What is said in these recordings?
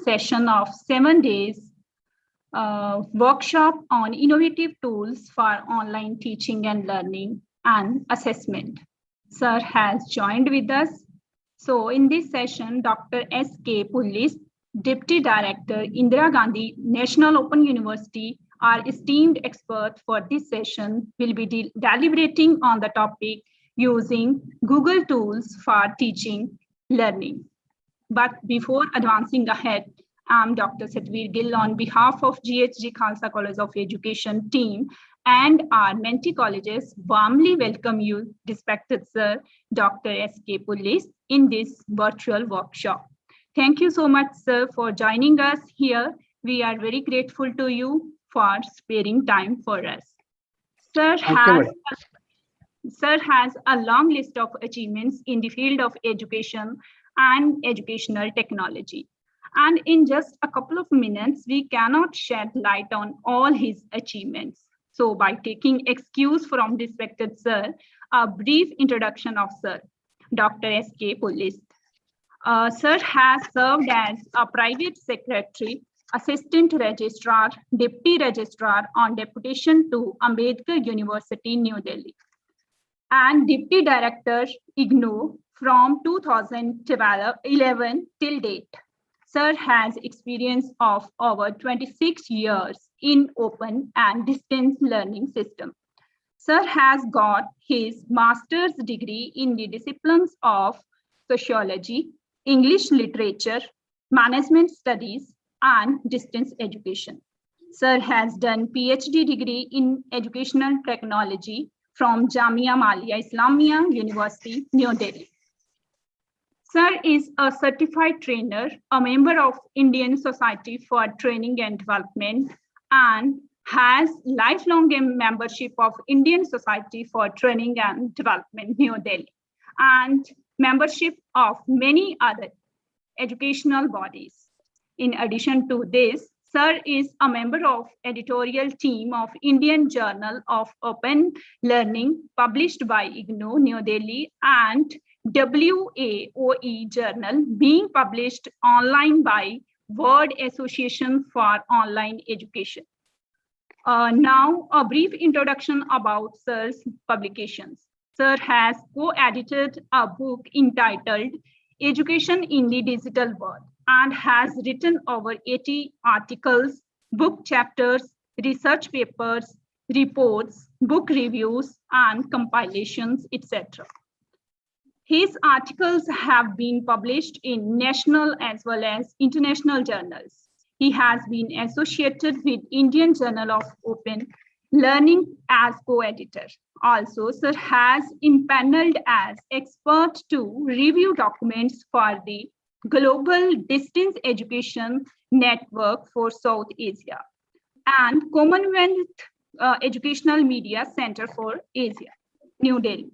session of 7 days workshop on innovative tools for online teaching and learning and assessment. Sir has joined with us. So in this session, Dr. S.K. Pullis, Deputy Director, Indira Gandhi National Open University, our esteemed expert for this session, will be deliberating on the topic using Google tools for teaching learning. But before advancing ahead, I'm Dr. Satvir Gill on behalf of G.H.G. Khalsa College of Education team and our mentee colleges warmly welcome you, respected Sir Dr. S.K. Pullis, in this virtual workshop. Thank you so much, sir, for joining us here. We are very grateful to you for sparing time for us. Sir has a long list of achievements in the field of education and educational technology. And in just a couple of minutes, we cannot shed light on all his achievements. So by taking excuse from respected sir, a brief introduction of Sir Dr. S.K. Pullis. Sir has served as a private secretary, assistant registrar, deputy registrar on deputation to Ambedkar University, New Delhi, and deputy director IGNOU from 2011 till date. Sir has experience of over 26 years in open and distance learning system. Sir has got his master's degree in the disciplines of sociology, English literature, management studies, and distance education. Sir has done PhD degree in educational technology from Jamia Millia Islamia University, New Delhi. Sir is a certified trainer, a member of Indian Society for Training and Development, and has lifelong membership of Indian Society for Training and Development, New Delhi, and membership of many other educational bodies. In addition to this, Sir is a member of editorial team of Indian Journal of Open Learning, published by IGNOU, New Delhi, and WAOE Journal, being published online by World Association for Online Education. Now, a brief introduction about Sir's publications. Sir has co-edited a book entitled Education in the Digital World and has written over 80 articles, book chapters, research papers, reports, book reviews, and compilations, etc. His articles have been published in national as well as international journals. He has been associated with Indian Journal of Open Learning as co-editor. Also, Sir has impaneled as expert to review documents for the Global Distance Education Network for South Asia and Commonwealth Educational Media Center for Asia, New Delhi.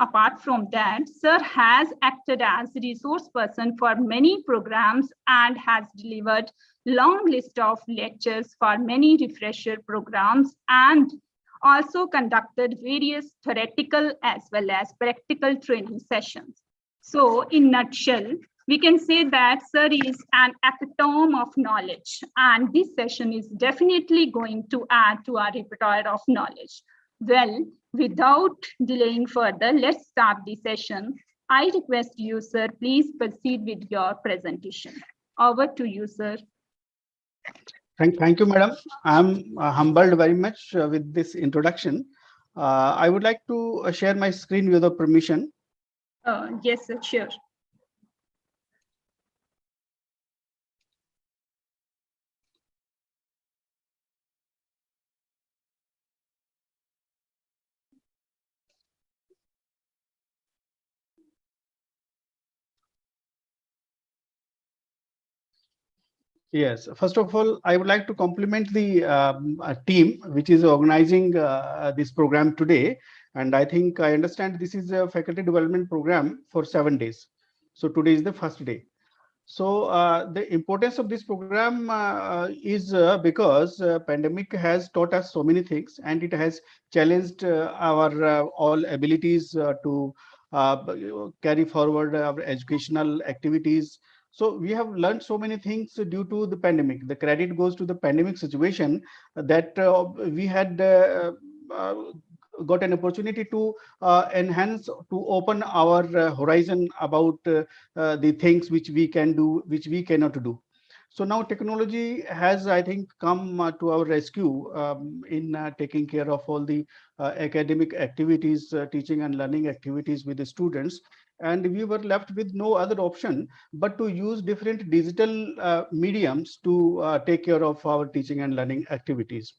Apart from that, Sir has acted as resource person for many programs and has delivered long list of lectures for many refresher programs and also conducted various theoretical as well as practical training sessions. So in nutshell, we can say that Sir is an epitome of knowledge, and this session is definitely going to add to our repertoire of knowledge. Well, without delaying further, let's start the session. I request you, sir, please proceed with your presentation. Over to you, sir. Thank you, madam. I'm humbled very much with this introduction. I would like to share my screen with your permission. Yes, sir, sure. Yes, first of all, I would like to compliment the team which is organizing this program today. And I think I understand this is a faculty development program for 7 days. So today is the first day. So the importance of this program is because pandemic has taught us so many things, and it has challenged our all abilities to carry forward our educational activities So we have learned so many things due to the pandemic. The credit goes to the pandemic situation, that we had uh, got an opportunity to enhance, to open our horizon about the things which we can do, which we cannot do. So now technology has, I think, come to our rescue in taking care of all the academic activities, teaching and learning activities with the students. And we were left with no other option but to use different digital mediums to take care of our teaching and learning activities.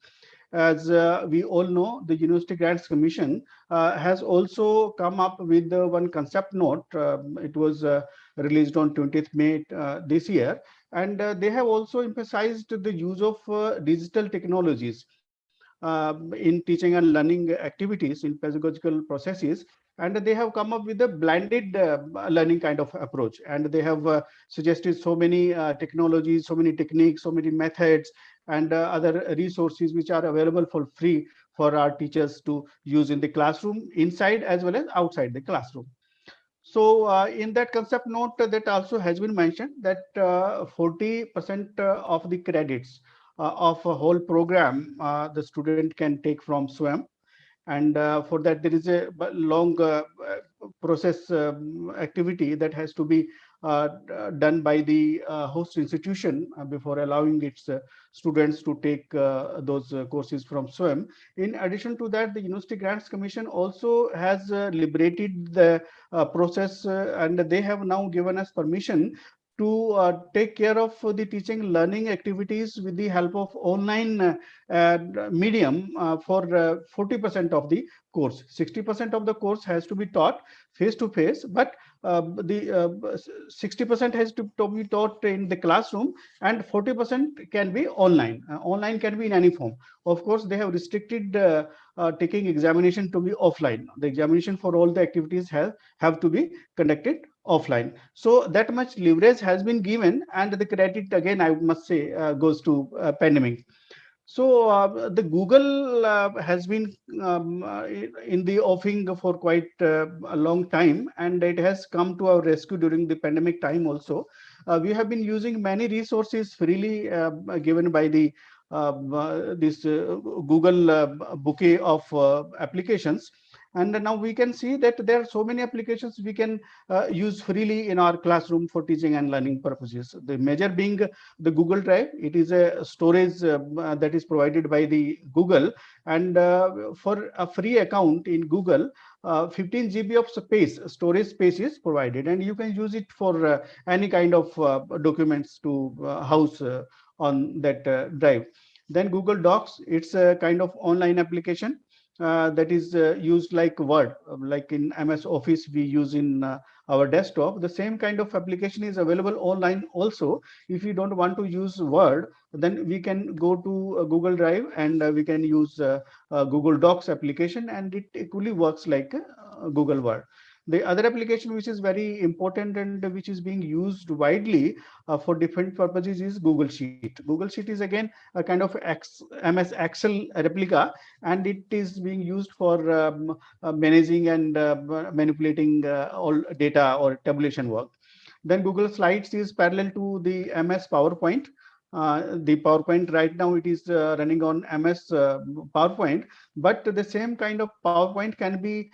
As we all know, the University Grants Commission has also come up with one concept note. It was released on 20th May this year, and they have also emphasized the use of digital technologies in teaching and learning activities, in pedagogical processes. And they have come up with a blended learning kind of approach. And they have suggested so many technologies, so many techniques, so many methods, and other resources which are available for free for our teachers to use in the classroom, inside as well as outside the classroom. So in that concept note, that also has been mentioned that 40% of the credits of a whole program the student can take from SWAM. And for that there is a long process activity that has to be done by the host institution before allowing its students to take those courses from SWAM. In addition to that, the University Grants Commission also has liberated the process, and they have now given us permission to take care of the teaching learning activities with the help of online medium for 40% of the course. 60% of the course has to be taught face to face, but the 60% has to be taught in the classroom, and 40% can be online. Online can be in any form. Of course, they have restricted taking examination to be offline. The examination for all the activities have to be conducted offline. So that much leverage has been given, and the credit, again, I must say, goes to pandemic. So the Google has been in the offing for quite a long time, and it has come to our rescue during the pandemic time also. We have been using many resources freely given by the this Google bouquet of applications. And now we can see that there are so many applications we can use freely in our classroom for teaching and learning purposes. The major being the Google Drive. It is a storage that is provided by the Google, and for a free account in Google, 15 GB of space, storage space is provided, and you can use it for any kind of documents to house on that drive. Then Google Docs, it's a kind of online application that is used like Word, like in MS Office we use in our desktop. The same kind of application is available online also. If you don't want to use Word, then we can go to Google Drive, and we can use Google Docs application, and it equally works like Google Word. The other application which is very important and which is being used widely for different purposes is Google Sheet. Google Sheet is again a kind of MS Excel replica, and it is being used for managing and manipulating all data or tabulation work. Then Google Slides is parallel to the MS PowerPoint. The PowerPoint right now, it is running on MS PowerPoint, but the same kind of PowerPoint can be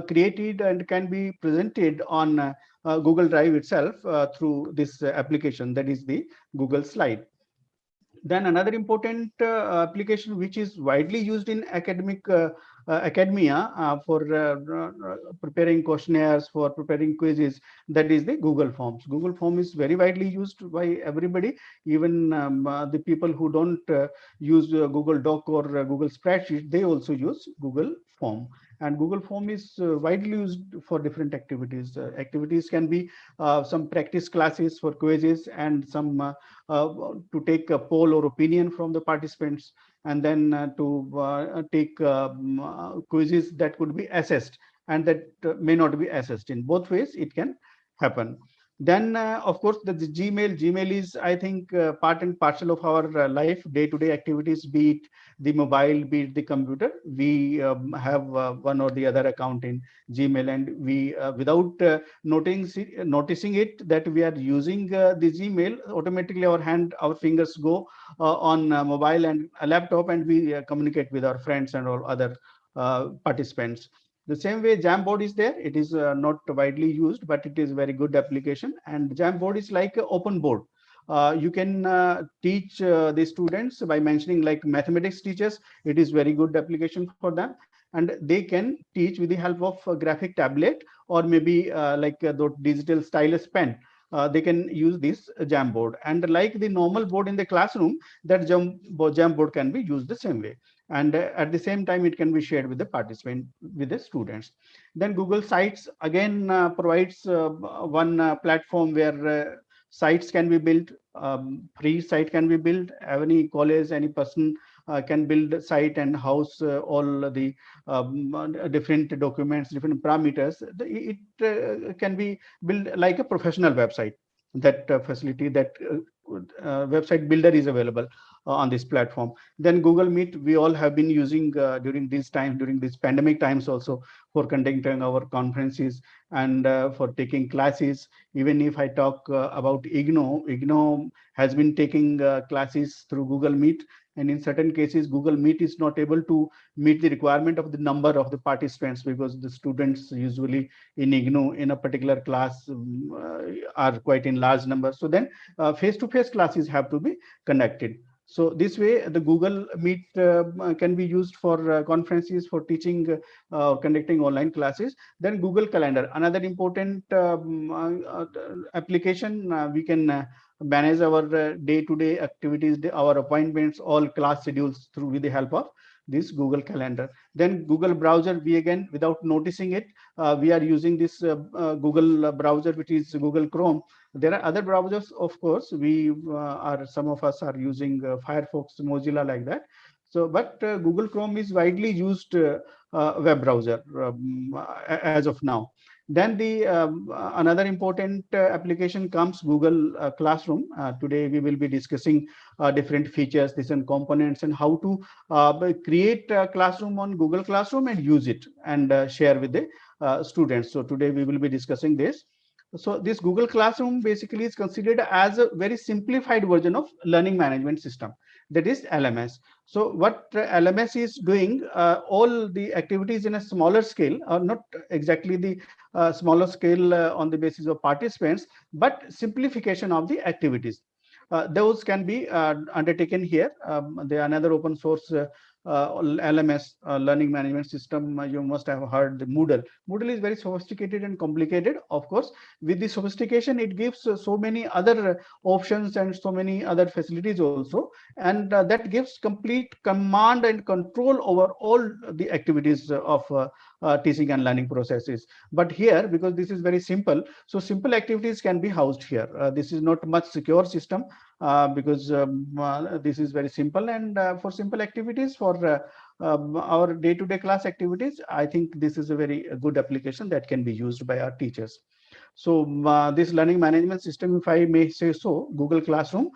created and can be presented on Google Drive itself through this application, that is the Google Slide. Then another important application which is widely used in academia for preparing questionnaires, for preparing quizzes, that is the Google Forms. Google Form is very widely used by everybody, even the people who don't use Google Doc or Google Spreadsheet, they also use Google Form. And Google Form is widely used for different activities. Activities can be some practice classes for quizzes, and some to take a poll or opinion from the participants, and then to take quizzes that could be assessed and that may not be assessed. In both ways it can happen. Then, of course, the Gmail is, I think, part and parcel of our life, day-to-day activities, be it the mobile, be it the computer. We have one or the other account in Gmail, and we, without noticing it, that we are using the Gmail, automatically our fingers go on mobile and a laptop, and we communicate with our friends and all other participants. The same way Jamboard is there. It is not widely used, but it is very good application. And Jamboard is like an open board. You can teach the students by mentioning, like mathematics teachers. It is very good application for them, and they can teach with the help of a graphic tablet, or maybe like the digital stylus pen. They can use this Jamboard, and like the normal board in the classroom, that Jamboard can be used the same way, and at the same time it can be shared with the participant, with the students. Then Google Sites again provides one platform where sites can be built. Free site can be built. Any college, any person can build a site and house all the different documents, different parameters. It can be built like a professional website. That facility, that website builder is available on this platform. Then Google Meet, we all have been using during these times, during these pandemic times also, for conducting our conferences and for taking classes. Even if I talk about IGNO has been taking classes through Google Meet, and in certain cases Google Meet is not able to meet the requirement of the number of the participants, because the students usually in IGNO in a particular class are quite in large numbers. So then face-to-face classes have to be conducted. So this way, the Google Meet can be used for conferences, for teaching, conducting online classes. Then Google Calendar, another important application. We can manage our day-to-day activities, our appointments, all class schedules through with the help of this Google Calendar. Then Google Browser, we again, without noticing it, we are using this Google browser, which is Google Chrome. There are other browsers, of course. We are, some of us are using Firefox, Mozilla, like that. So, but Google Chrome is widely used web browser as of now. Then the another important application comes Google Classroom. Today we will be discussing different features, different components, and how to create a classroom on Google Classroom and use it and share with the students. So today we will be discussing this. So this Google Classroom basically is considered as a very simplified version of learning management system, that is LMS. So what LMS is doing, all the activities in a smaller scale, or not exactly the smaller scale on the basis of participants, but simplification of the activities. Those can be undertaken here. There are another open source LMS, learning management system. You must have heard the Moodle. Moodle is very sophisticated and complicated. Of course, with the sophistication, it gives so many other options and so many other facilities also, and that gives complete command and control over all the activities of teaching and learning processes. But here, because this is very simple, so simple activities can be housed here. This is not much secure system, because this is very simple, and for simple activities, for our day-to-day class activities, I think this is a very good application that can be used by our teachers. So this learning management system, if I may say so, Google Classroom,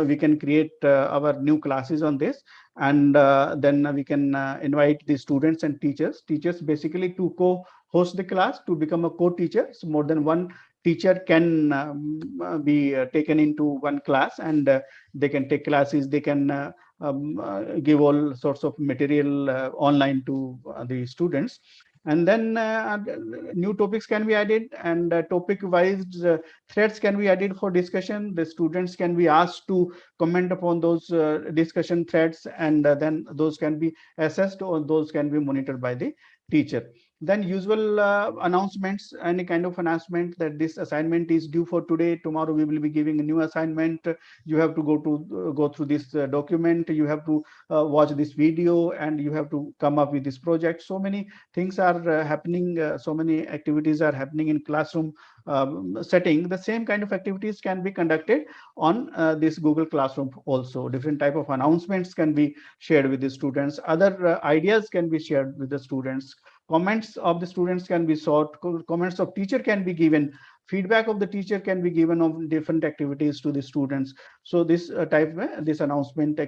we can create our new classes on this, and then we can invite the students and teachers basically to co-host the class, to become a co-teacher. So more than one teacher can be taken into one class, and they can take classes. They can give all sorts of material online to the students, and then new topics can be added, and topic wise threads can be added for discussion. The students can be asked to comment upon those discussion threads, and then those can be assessed, or those can be monitored by the teacher. Then usual announcements, any kind of announcement that this assignment is due for today, tomorrow we will be giving a new assignment, you have to go through this document, you have to watch this video, and you have to come up with this project. So many things are happening, so many activities are happening in classroom setting. The same kind of activities can be conducted on this Google Classroom also. Different type of announcements can be shared with the students, other ideas can be shared with the students, comments of the students can be sought, comments of teacher can be given feedback of the teacher can be given on different activities to the students. So this this announcement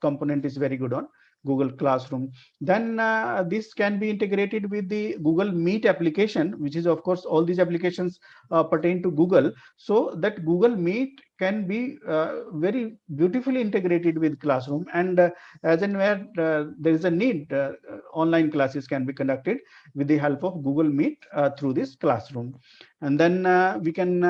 component is very good on Google Classroom. Then this can be integrated with the Google Meet application, which is of course all these applications pertain to Google. So that Google Meet can be very beautifully integrated with Classroom, and as and where there is a need, online classes can be conducted with the help of Google Meet through this Classroom. And then we can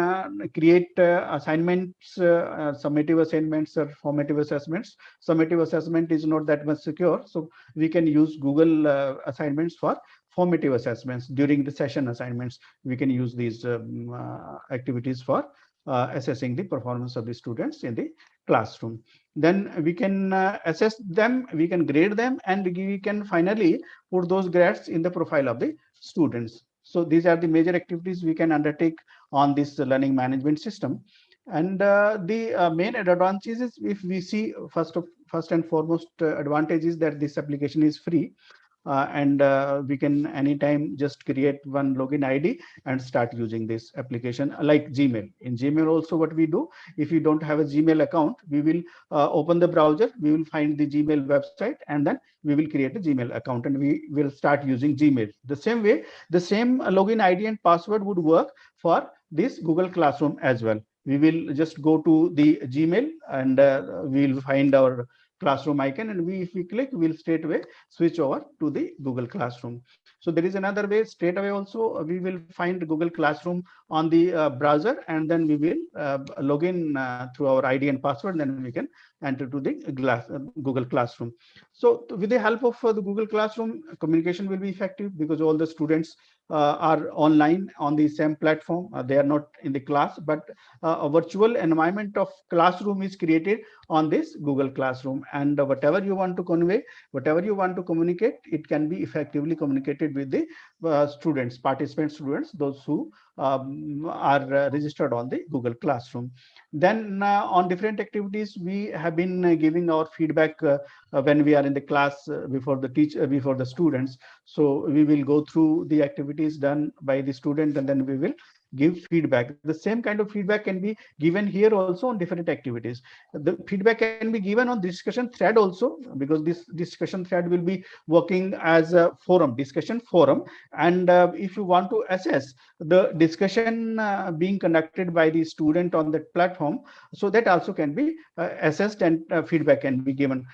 create assignments, summative assignments or formative assessments. Summative assessment is not that much secure, so we can use Google assignments for formative assessments. During the session assignments, we can use these activities for assessing the performance of the students in the classroom. Then we can assess them, we can grade them, and we can finally put those grades in the profile of the students. So these are the major activities we can undertake on this learning management system. And the main advantages is, if we see, first and foremost advantage is that this application is free, and we can anytime just create one login ID and start using this application, like Gmail. In Gmail also, what we do, if you don't have a Gmail account, we will open the browser, we will find the Gmail website, and then we will create a Gmail account and we will start using Gmail. The same way, the same login ID and password would work for this Google Classroom as well. We will just go to the Gmail, and we will find our classroom icon, and if we click, we'll straight away switch over to the Google Classroom. So there is another way. Straight away also we will find Google Classroom on the browser, and then we will log in through our ID and password, and then we can enter to the Google Classroom. So with the help of the Google Classroom, communication will be effective because all the students are online on the same platform. They are not in the class, but a virtual environment of classroom is created on this Google Classroom, and whatever you want to convey, whatever you want to communicate, it can be effectively communicated with the students, participant students, those who are registered on the Google Classroom. Then on different activities, we have been giving our feedback when we are in the class before the teacher, before the students. So we will go through the activities done by the student, and then we will give feedback. The same kind of feedback can be given here also on different activities. The feedback can be given on discussion thread also, because this discussion thread will be working as a forum, discussion forum. And if you want to assess the discussion being conducted by the student on that platform, so that also can be assessed, and feedback can be given.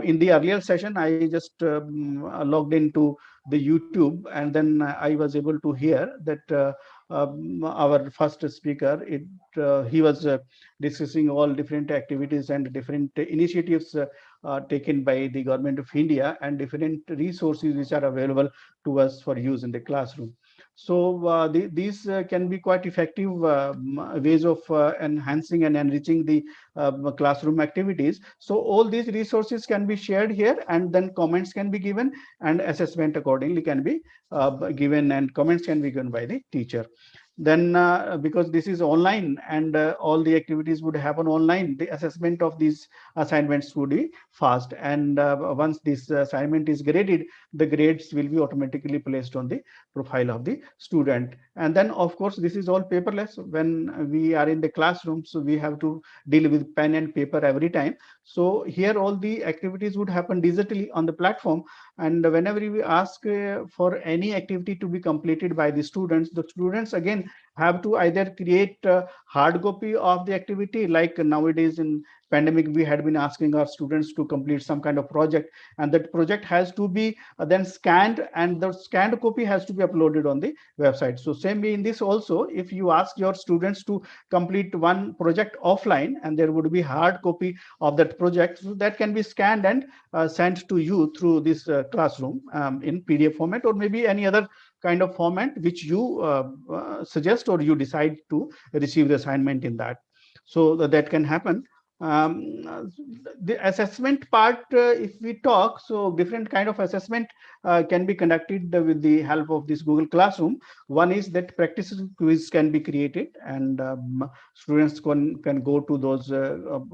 In the earlier session, I just logged into the YouTube, and then I was able to hear that our first speaker, he was discussing all different activities and different initiatives taken by the government of India, and different resources which are available to us for use in the classroom. So these can be quite effective ways of enhancing and enriching the classroom activities. So all these resources can be shared here, and then comments can be given, and assessment accordingly can be given, and comments can be given by the teacher. Then because this is online, and all the activities would happen online, the assessment of these assignments would be fast, and once this assignment is graded, the grades will be automatically placed on the profile of the student. And then of course this is all paperless. When we are in the classroom, so we have to deal with pen and paper every time. So here all the activities would happen digitally on the platform, and whenever we ask for any activity to be completed by the students again have to either create a hard copy of the activity, like nowadays in pandemic we had been asking our students to complete some kind of project, and that project has to be then scanned, and the scanned copy has to be uploaded on the website. So same way in this also, if you ask your students to complete one project offline, and there would be hard copy of that project, so that can be scanned and sent to you through this classroom in PDF format, or maybe any other kind of format which you suggest, or you decide to receive the assignment in that. So that can happen. The assessment part, if we talk, so different kind of assessment can be conducted with the help of this Google Classroom. One is that practice quiz can be created, and students can go to those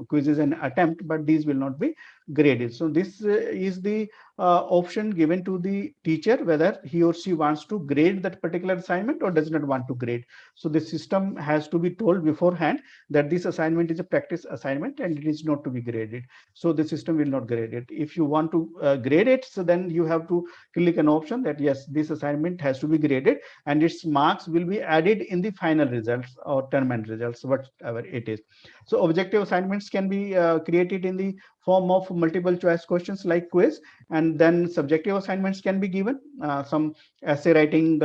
quizzes and attempt, but these will not be graded. So this is the option given to the teacher whether he or she wants to grade that particular assignment or does not want to grade. So the system has to be told beforehand that this assignment is a practice assignment and it is not to be graded. So the system will not grade it. If you want to grade it, so then you have to click an option that yes, this assignment has to be graded and its marks will be added in the final results or term end results, whatever it is. So objective assignments can be created in the form of multiple choice questions like quiz, and then subjective assignments can be given. Some essay writing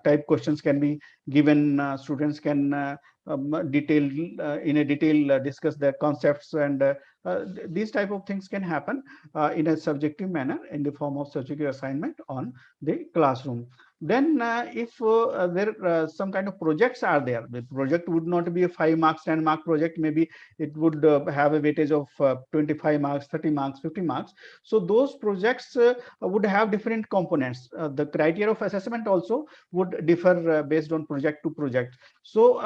type questions can be given. Students can detail in a detail discuss their concepts, and these type of things can happen in a subjective manner in the form of subjective assignment on the classroom. Then if there some kind of projects are there, the project would not be a 5 marks 10 mark project, maybe it would have a weightage of 25 marks 30 marks 50 marks. So those projects would have different components. The criteria of assessment also would differ based on project to project. So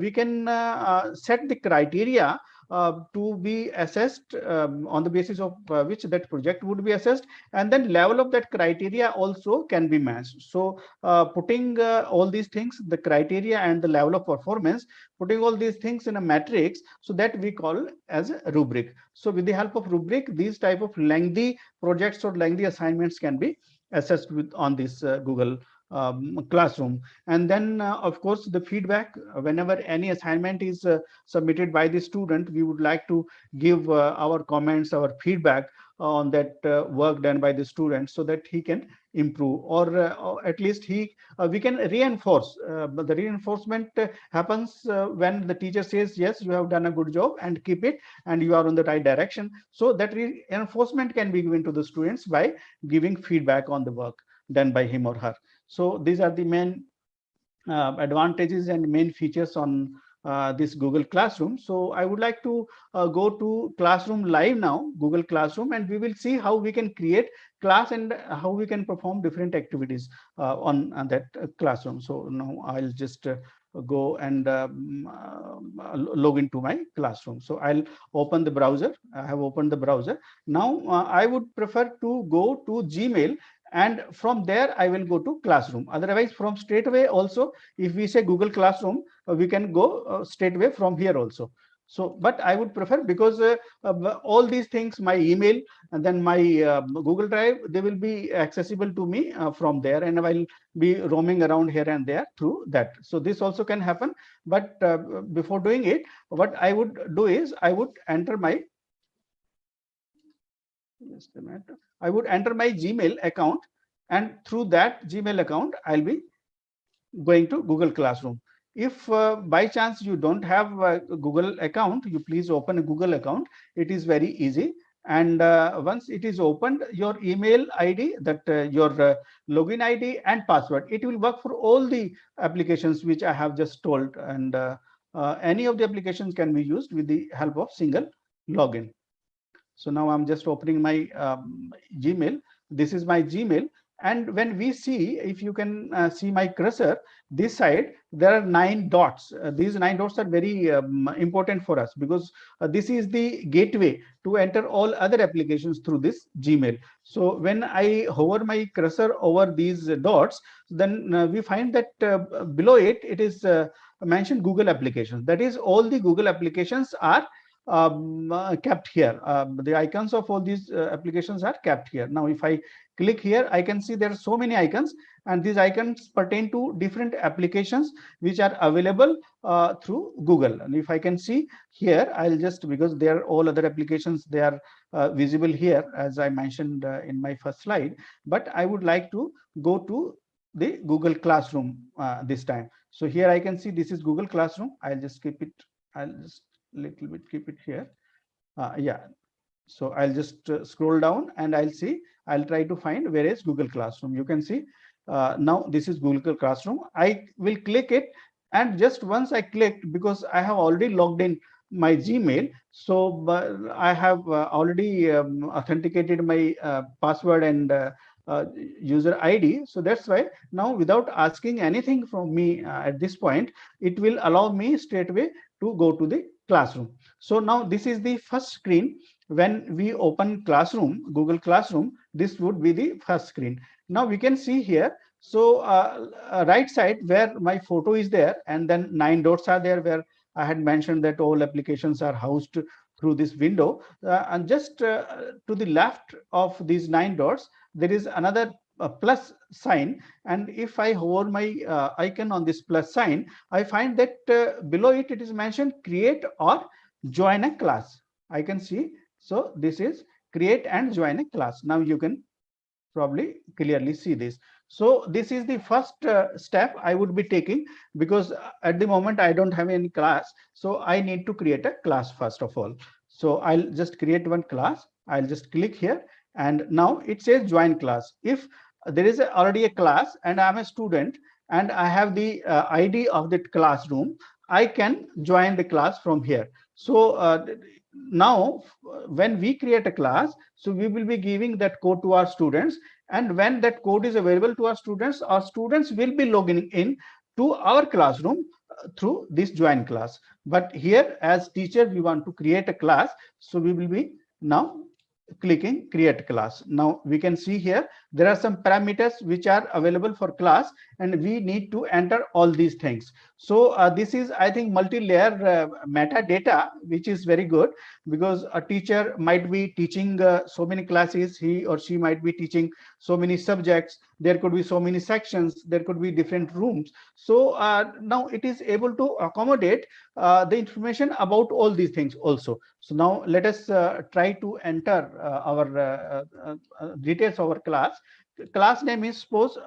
we can set the criteria to be assessed on the basis of which that project would be assessed, and then level of that criteria also can be matched. So putting all these things, the criteria and the level of performance, putting all these things in a matrix, so that we call as a rubric. So with the help of rubric, these type of lengthy projects or lengthy assignments can be assessed with on this Google classroom. And then of course the feedback, whenever any assignment is submitted by the student, we would like to give our comments, our feedback on that work done by the student, so that he can improve, or at least he we can reinforce. But the reinforcement happens when the teacher says yes, you have done a good job and keep it, and you are on the right direction. So that reinforcement can be given to the students by giving feedback on the work done by him or her. So these are the main advantages and main features on this Google Classroom. So I would like to go to Classroom Live now, Google Classroom, and we will see how we can create class and how we can perform different activities on that classroom. So now I'll just go and log into my classroom. So I'll open the browser. I have opened the browser. Now I would prefer to go to Gmail, and from there I will go to classroom. Otherwise, from straight away also, if we say Google Classroom, we can go straight away from here also. So but I would prefer, because all these things, my email and then my Google Drive, they will be accessible to me from there, and I'll be roaming around here and there through that. So this also can happen. But before doing it, what I would do is I would enter my, just a minute, I would enter my Gmail account, and through that Gmail account I'll be going to Google Classroom. If by chance you don't have a Google account, you please open a Google account. It is very easy. And once it is opened, your email ID, that your login ID and password, it will work for all the applications which I have just told. And any of the applications can be used with the help of single login. So now I'm just opening my Gmail. This is my Gmail. And when we see, if you can see my cursor, this side, there are 9 dots. These 9 dots are very important for us, because this is the gateway to enter all other applications through this Gmail. So when I hover my cursor over these dots, then we find that below it, it is mentioned Google applications. That is, all the Google applications are kept here. The icons of all these applications are kept here. Now, if I click here, I can see there are so many icons, and these icons pertain to different applications which are available through Google. And if I can see here, I'll just, because there are all other applications, they are visible here, as I mentioned in my first slide. But I would like to go to the Google Classroom this time. So here I can see this is Google Classroom. I'll just keep it. I'll just little bit keep it here. Yeah, so I'll just scroll down and I'll see, I'll try to find where is Google Classroom. You can see now this is Google Classroom. I will click it, and just once I clicked, because I have already logged in my Gmail, so I have already authenticated my password and user ID. So that's why now, without asking anything from me at this point, it will allow me straight away to go to the classroom. So now this is the first screen. When we open classroom, Google Classroom, this would be the first screen. Now we can see here. So right side where my photo is there, and then 9 dots are there where I had mentioned that all applications are housed through this window. And just to the left of these 9 dots, there is another plus sign. And if I hover my icon on this plus sign, I find that below it, it is mentioned create or join a class. I can see. So this is create and join a class. Now you can probably clearly see this. So this is the first step I would be taking, because at the moment I don't have any class. So I need to create a class first of all. So I'll just create one class. I'll just click here, and now it says join class. If there is already a class and I'm a student and I have the ID of that classroom, I can join the class from here. So now when we create a class, so we will be giving that code to our students, and when that code is available to our students will be logging in to our classroom through this join class. But here as teacher we want to create a class, so we will be now clicking create class. Now we can see here there are some parameters which are available for class, and we need to enter all these things. So this is, I think, multi-layer metadata, which is very good, because a teacher might be teaching so many classes, he or she might be teaching so many subjects, there could be so many sections, there could be different rooms. So now it is able to accommodate the information about all these things also. So now let us try to enter our details of our class. Class name is, suppose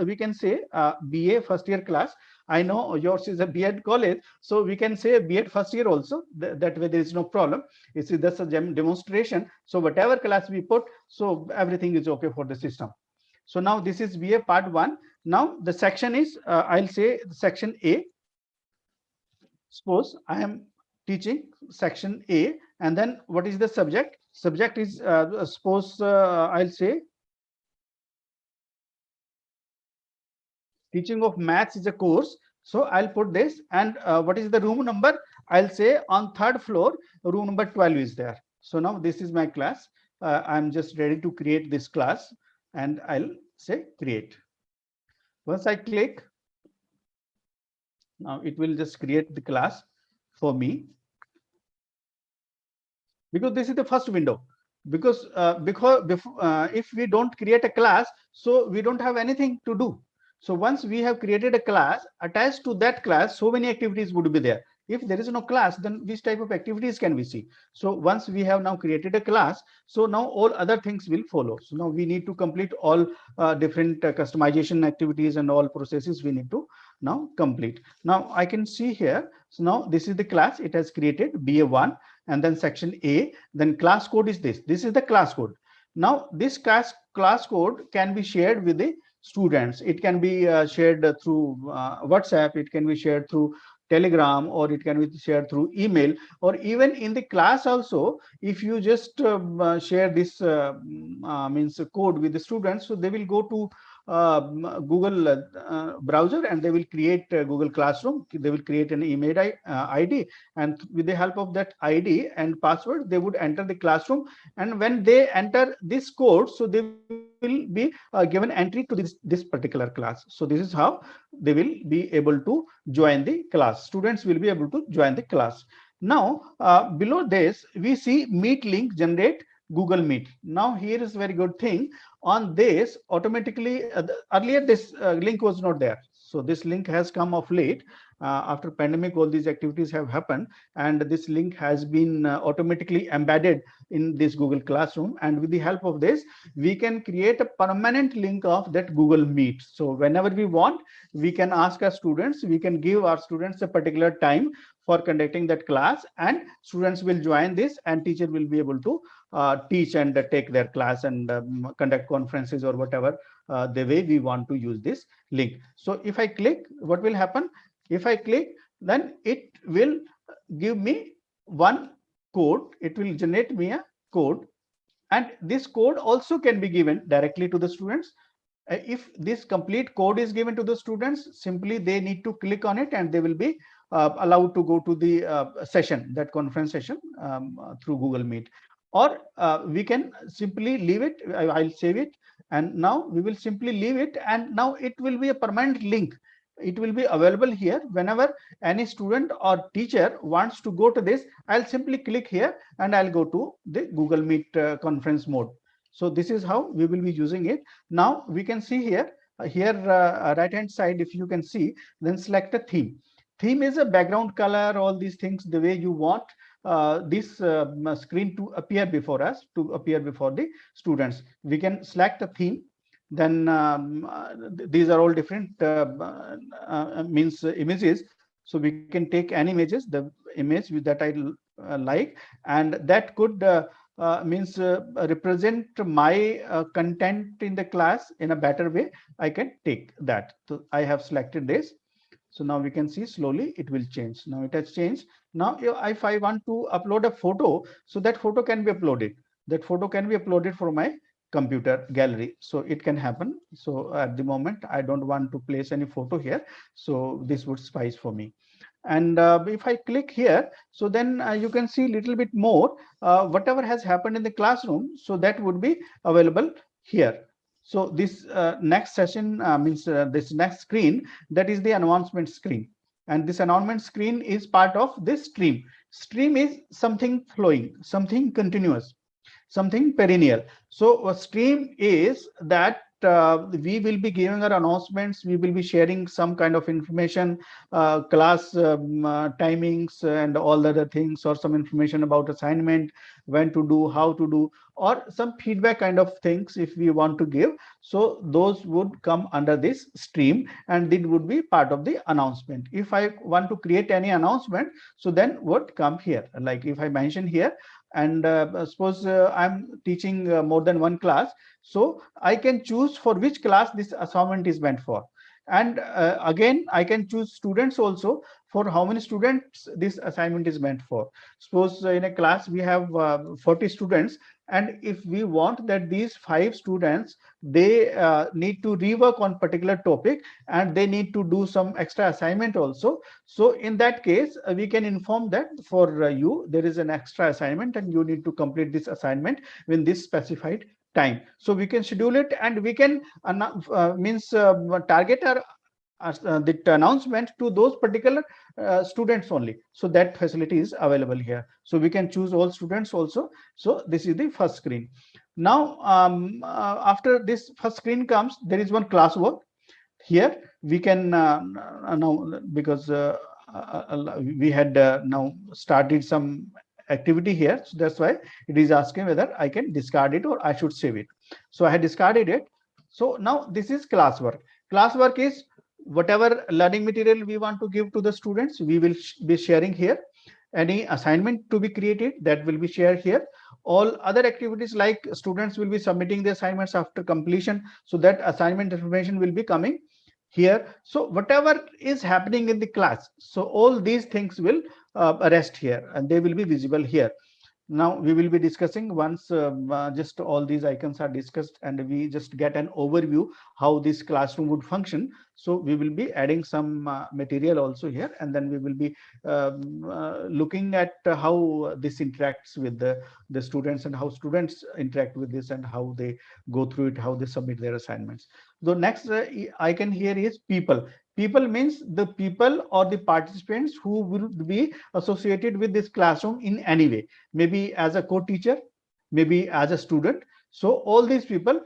we can say BA first year class. I know yours is a B.Ed college, so we can say B.Ed first year also. That way there is no problem. It's just a demonstration. So whatever class we put, so everything is okay for the system. So now this is BA part 1. Now the section is, I'll say section A. Suppose I am teaching section A, and then what is the subject? Subject is, suppose I'll say teaching of maths is a course. So I'll put this, and what is the room number? I'll say on 3rd floor, room number 12 is there. So now this is my class. I'm just ready to create this class, and I'll say create. Once I click, now it will just create the class for me, because this is the first window. Because if we don't create a class, so we don't have anything to do. So once we have created a class, attached to that class, so many activities would be there. If there is no class, then which type of activities can we see? So once we have now created a class, so now all other things will follow. So now we need to complete all different customization activities, and all processes we need to now complete. Now I can see here. So now this is the class it has created, BA1, and then section A. Then class code is this. This is the class code. Now this class code can be shared with the students. It can be shared through WhatsApp. It can be shared through Telegram, or it can be shared through email, or even in the class also. If you just share this means code with the students, so they will go to Google browser, and they will create Google Classroom. They will create an email ID, and with the help of that ID and password, they would enter the classroom. And when they enter this code, so they will be given entry to this particular class. So this is how they will be able to join the class. Students will be able to join the class. Now below this we see meet link generate Google Meet. Now here is very good thing. On this, automatically earlier this link was not there. So this link has come of late. After pandemic, all these activities have happened, and this link has been automatically embedded in this Google Classroom. And with the help of this, we can create a permanent link of that Google Meet. So whenever we want, we can ask our students, we can give our students a particular time for conducting that class, and students will join this, and teacher will be able to teach and take their class, and conduct conferences or whatever the way we want to use this link. So if I click, what will happen? If I click, then it will give me one code. It will generate me a code, and this code also can be given directly to the students. If this complete code is given to the students, simply they need to click on it, and they will be allowed to go to the session, that conference session through Google Meet. Or we can simply leave it. I'll save it, and now we will simply leave it, and now it will be a permanent link. It will be available here whenever any student or teacher wants to go to this. I'll simply click here and I'll go to the Google Meet conference mode. So this is how we will be using it. Now we can see here, right hand side, if you can see, then select a theme. Theme is a background color, all these things, the way you want this screen to appear before us, to appear before the students. We can select a theme. Then these are all different means images. So we can take any images, the image that I like, and that could means represent my content in the class in a better way. I can take that. So I have selected this. So now we can see slowly it will change. Now it has changed. Now if I want to upload a photo, so that photo can be uploaded. That photo can be uploaded for my computer gallery. So it can happen. So at the moment, I don't want to place any photo here. So this would suffice for me. And if I click here, so then you can see a little bit more whatever has happened in the classroom. So that would be available here. So this next session means this next screen, that is the announcement screen. And this announcement screen is part of this stream. Stream is something flowing, something continuous, something perennial. So a stream is that we will be giving our announcements, we will be sharing some kind of information, class timings and all the other things, or some information about assignment, when to do, how to do, or some feedback kind of things if we want to give. So those would come under this stream, and it would be part of the announcement. If I want to create any announcement, so then would come here. Like if I mention here, and suppose I'm teaching more than one class, so I can choose for which class this assignment is meant for. And again, I can choose students also, for how many students this assignment is meant for. Suppose in a class we have 40 students, and if we want that these 5 students, they need to rework on particular topic, and they need to do some extra assignment also. So in that case, we can inform that for you, there is an extra assignment and you need to complete this assignment within this specified time. So we can schedule it, and we can target our the announcement to those particular students only. So that facility is available here. So we can choose all students also. So this is the first screen. Now after this first screen comes, there is one classwork. Here we can now, because we had now started some activity here, so that's why it is asking whether I can discard it or I should save it. So I had discarded it. So now this is classwork. Classwork is whatever learning material we want to give to the students, we will be sharing here. Any assignment to be created, that will be shared here. All other activities, like students will be submitting the assignments after completion, so that assignment information will be coming here. So whatever is happening in the class, so all these things will rest here, and they will be visible here. Now we will be discussing, once just all these icons are discussed and we just get an overview how this classroom would function. So we will be adding some material also here, and then we will be looking at how this interacts with the students, and how students interact with this, and how they go through it, how they submit their assignments. The next icon here is people. People means the people or the participants who will be associated with this classroom in any way, maybe as a co-teacher, maybe as a student. So all these people,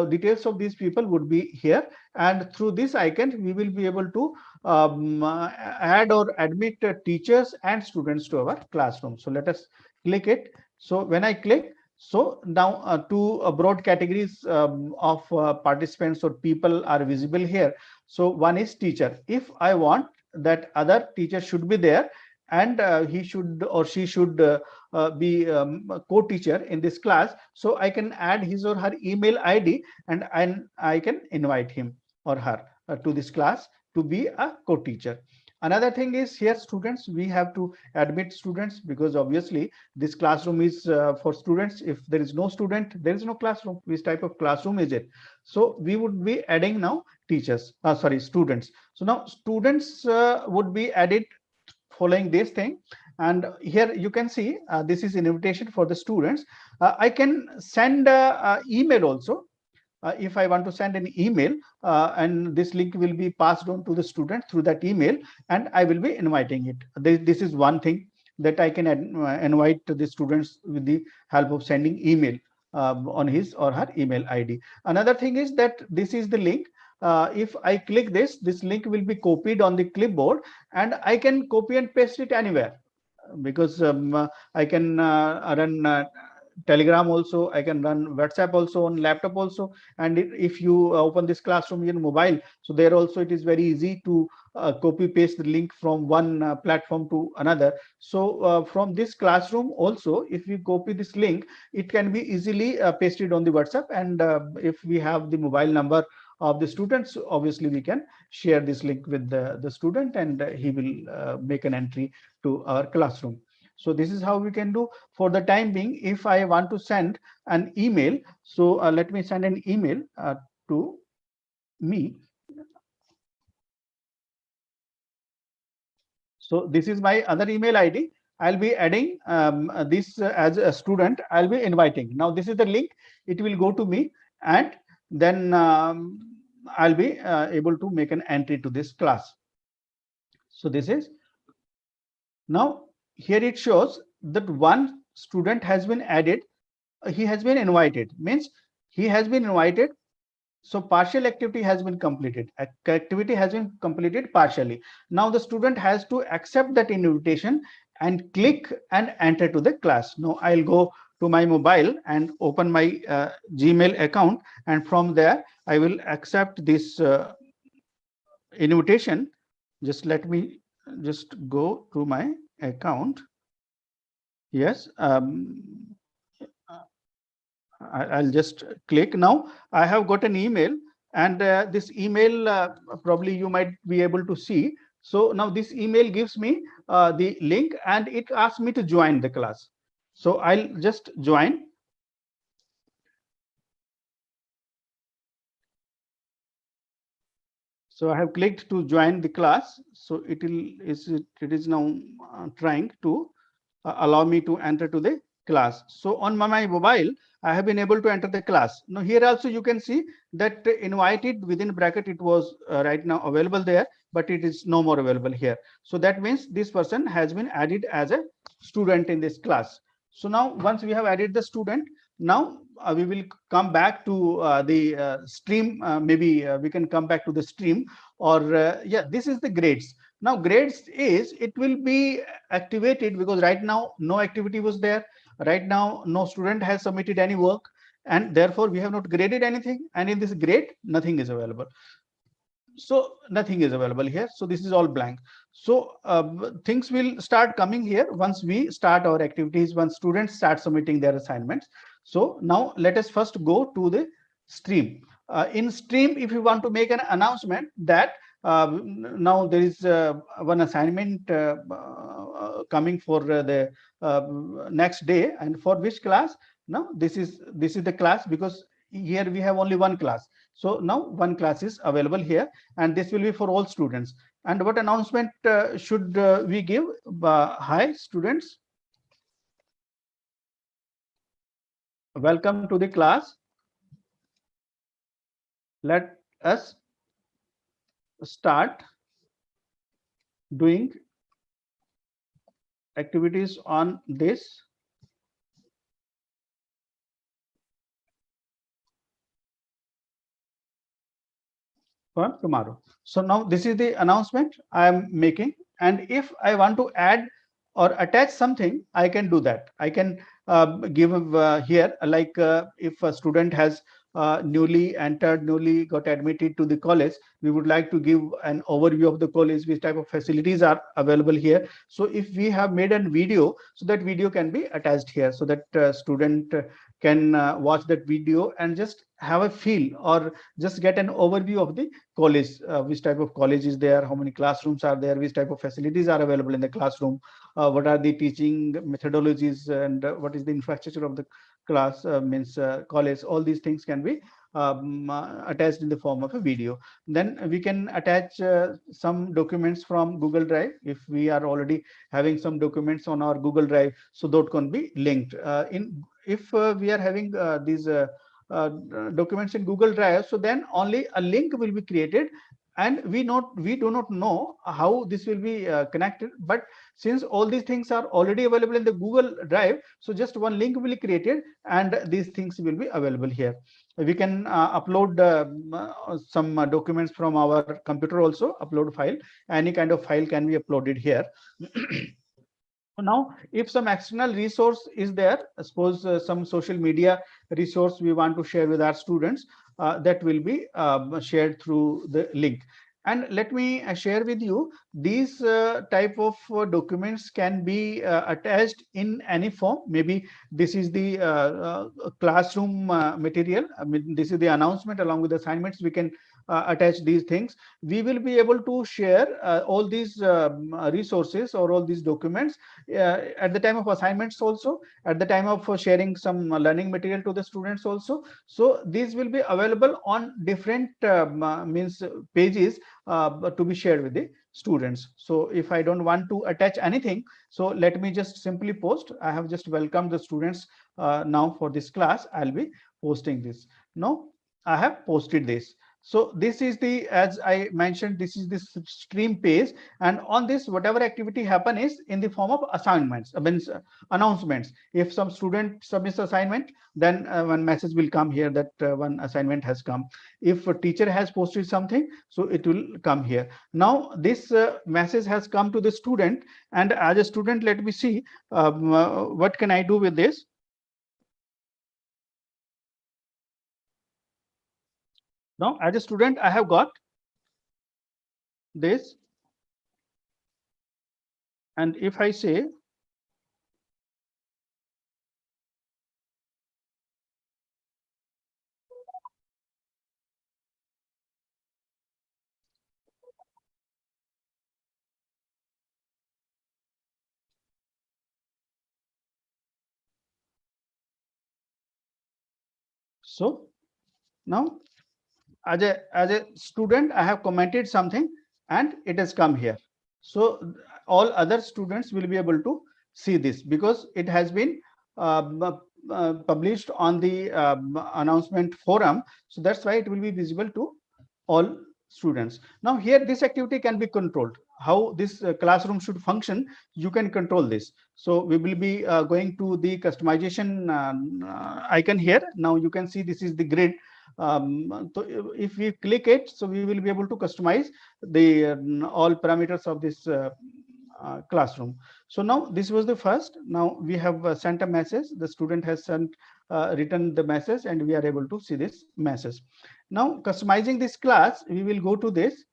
details of these people would be here, and through this icon we will be able to add or admit teachers and students to our classroom. So let us click it. So when I click, so now two broad categories of participants or people are visible here. So one is teacher. If I want that other teacher should be there, and he should or she should be a co-teacher in this class, so I can add his or her email ID, and I can invite him or her to this class to be a co-teacher. Another thing is here, students, we have to admit students, because obviously this classroom is for students. If there is no student, there is no classroom. Which type of classroom is it? So we would be adding now teachers, sorry, students. So now students would be added following this thing. And here you can see this is an invitation for the students. I can send email also. If I want to send an email, and this link will be passed on to the student through that email, and I will be inviting it. This is one thing that I can invite the students with the help of sending email on his or her email ID. Another thing is that this is the link. If I click this link will be copied on the clipboard, and I can copy and paste it anywhere, because I can run Telegram also, I can run WhatsApp also on laptop also. And if you open this classroom in mobile, so there also it is very easy to copy paste the link from one platform to another. So from this classroom also, if we copy this link, it can be easily pasted on the WhatsApp. And if we have the mobile number of the students, obviously we can share this link with the student, and he will make an entry to our classroom. So this is how we can do. For the time being, if I want to send an email, so let me send an email to me. So this is my other email ID. I'll be adding this as a student. I'll be inviting. Now this is the link. It will go to me, and then I'll be able to make an entry to this class. So this is, now here it shows that one student has been added. He has been invited, means he has been invited. So partial activity has been completed. Activity has been completed partially. Now the student has to accept that invitation and click and enter to the class. Now I'll go to my mobile and open my Gmail account, and from there I will accept this invitation. Just let me just go to my account. Yes, I'll just click. Now I have got an email, and this email probably you might be able to see. So now this email gives me the link, and it asks me to join the class. So I'll just join. So I have clicked to join the class. So it is now trying to allow me to enter to the class. So on my mobile, I have been able to enter the class. Now here also you can see that invited within bracket, it was right now available there, but it is no more available here. So that means this person has been added as a student in this class. So now once we have added the student, now we will come back to the stream. Maybe we can come back to the stream, or yeah, this is the grades. Now grades is, it will be activated because right now no activity was there. Right now no student has submitted any work, and therefore we have not graded anything, and in this grade nothing is available. So nothing is available here. So this is all blank. So things will start coming here once we start our activities, once students start submitting their assignments. So now let us first go to the stream. In stream, if you want to make an announcement that now there is one assignment coming for the next day, and for which class? Now this is the class, because here we have only one class. So now one class is available here, and this will be for all students. And what announcement should we give? Hi students, welcome to the class. Let us start doing activities on this for tomorrow. So now this is the announcement I am making, and if I want to add or attach something, I can do that. I can give here, like if a student has newly entered, newly got admitted to the college, we would like to give an overview of the college, which type of facilities are available here. So if we have made a video, so that video can be attached here, so that student can watch that video and just have a feel, or just get an overview of the college, which type of college is there, how many classrooms are there, which type of facilities are available in the classroom, what are the teaching methodologies, and what is the infrastructure of the class, means college. All these things can be attached in the form of a video. Then we can attach some documents from Google Drive. If we are already having some documents on our Google Drive, so that can be linked. In if we are having these documents in Google Drive, so then only a link will be created, and we do not know how this will be connected. But since all these things are already available in the Google Drive, so just one link will be created and these things will be available here. We can upload some documents from our computer also, upload file. Any kind of file can be uploaded here. Now, if some external resource is there, suppose some social media resource we want to share with our students, that will be shared through the link. And let me share with you, these type of documents can be attached in any form. Maybe this is the classroom material. I mean, this is the announcement along with assignments. We can attach these things. We will be able to share all these resources or all these documents at the time of assignments also, at the time of sharing some learning material to the students also. So these will be available on different means pages to be shared with the students. So if I don't want to attach anything, so let me just simply post. I have just welcomed the students now for this class. I'll be posting this. Now I have posted this. So this is the, as I mentioned, this is the stream page, and on this whatever activity happen is in the form of assignments, means announcements. If some student submits assignment, then one message will come here that one assignment has come. If a teacher has posted something, so it will come here. Now this message has come to the student, and as a student, let me see what can I do with this. Now as a student, I have got this, and if I say so, now as a student, I have commented something and it has come here. So all other students will be able to see this because it has been published on the announcement forum. So that's why it will be visible to all students. Now here this activity can be controlled. How this classroom should function, you can control this. So we will be going to the customization icon here. Now you can see this is the grid. So if we click it, so we will be able to customize the all parameters of this classroom. So now this was the first. Now we have sent a message. The student has sent written the message, and we are able to see this message. Now customizing this class, we will go to this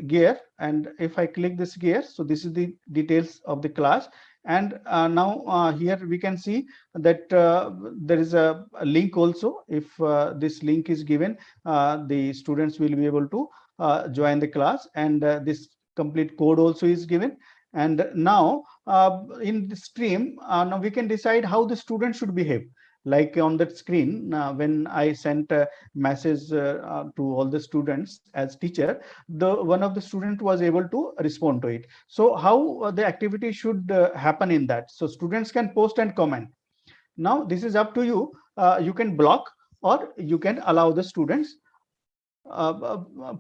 gear, and if I click this gear, so this is the details of the class. And now here we can see that there is a link also. If this link is given, the students will be able to join the class, and this complete code also is given. And now in the stream, now we can decide how the student should behave. Like on that screen, when I sent a message to all the students as teacher, the one of the student was able to respond to it. So how the activity should happen in that? So students can post and comment. Now this is up to you. You can block or you can allow the students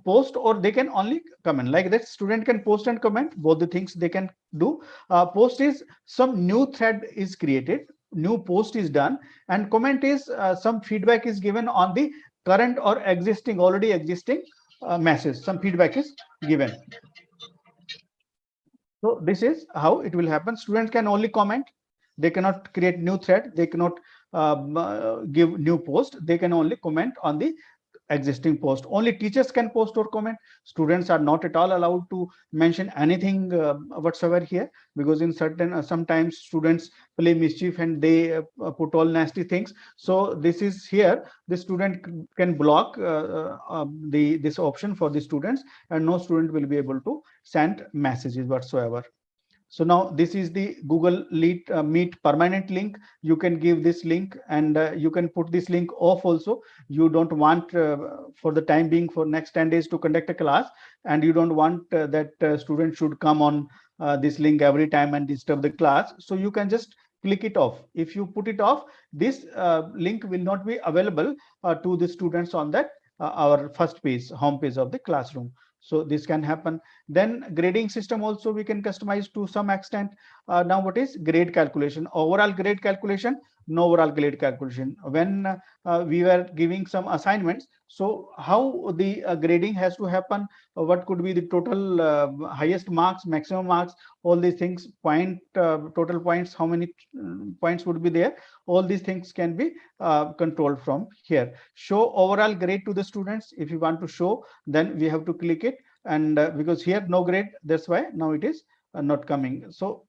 post, or they can only comment. Like that, student can post and comment, both the things they can do. Post is some new thread is created, new post is done, and comment is some feedback is given on the current or existing, already existing message. Some feedback is given. So this is how it will happen. Students can only comment. They cannot create new thread. They cannot give new post. They can only comment on the existing post. Only teachers can post or comment. Students are not at all allowed to mention anything whatsoever here, because in certain sometimes students play mischief and they put all nasty things. So this is here, the student can block this option for the students, and no student will be able to send messages whatsoever. So now this is the Google Meet permanent link. You can give this link, and you can put this link off also. You don't want for the time being for next 10 days to conduct a class, and you don't want that student should come on this link every time and disturb the class. So you can just click it off. If you put it off, this link will not be available to the students on that our first page, home page of the classroom. So this can happen. Then grading system also we can customize to some extent. Now what is grade calculation? Overall grade calculation, no overall grade calculation. When we were giving some assignments, so how the grading has to happen, what could be the total highest marks, maximum marks, all these things, total points, how many points would be there, all these things can be controlled from here. Show overall grade to the students. If you want to show, then we have to click it, and because here no grade, that's why now it is not coming. So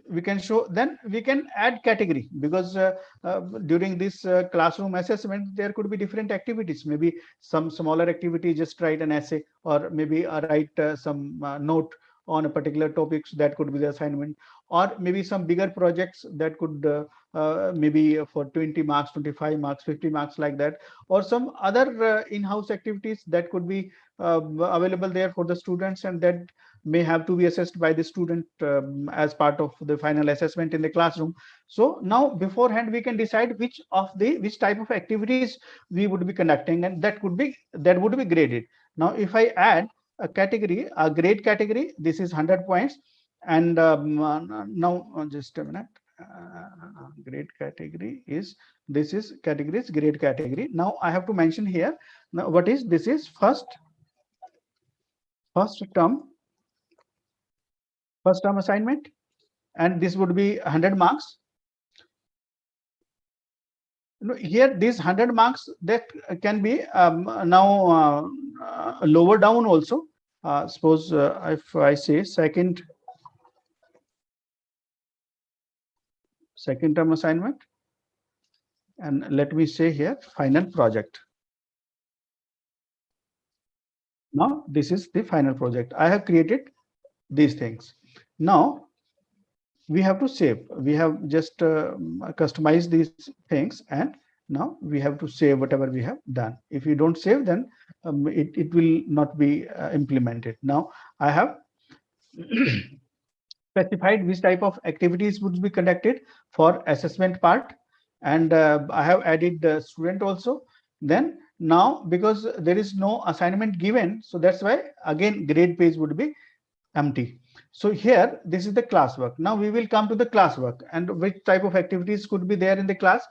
we can show. Then we can add category, because during this classroom assessment there could be different activities, maybe some smaller activity, just write an essay, or maybe write some note on a particular topic. So that could be the assignment, or maybe some bigger projects that could maybe for 20 marks, 25 marks, 50 marks, like that, or some other in-house activities that could be available there for the students, and that may have to be assessed by the student as part of the final assessment in the classroom. So now beforehand we can decide which type of activities we would be conducting, and that would be graded. Now if I add a category, a grade category, this is 100 points, and now just a minute. Grade category is, this is categories, grade category. Now I have to mention here, now what is this, is first term assignment, and this would be 100 marks. Here these 100 marks, that can be now lower down also. Suppose if I say second term assignment, and let me say here final project. Now this is the final project. I have created these things. Now we have to save. We have just customized these things, and now we have to save whatever we have done. If you don't save, then it will not be implemented. Now I have specified which type of activities would be conducted for assessment part, and I have added the student also. Then now, because there is no assignment given, so that's why again grade page would be empty. So here this is the classwork. Now we will come to the classwork, and which type of activities could be there in the class.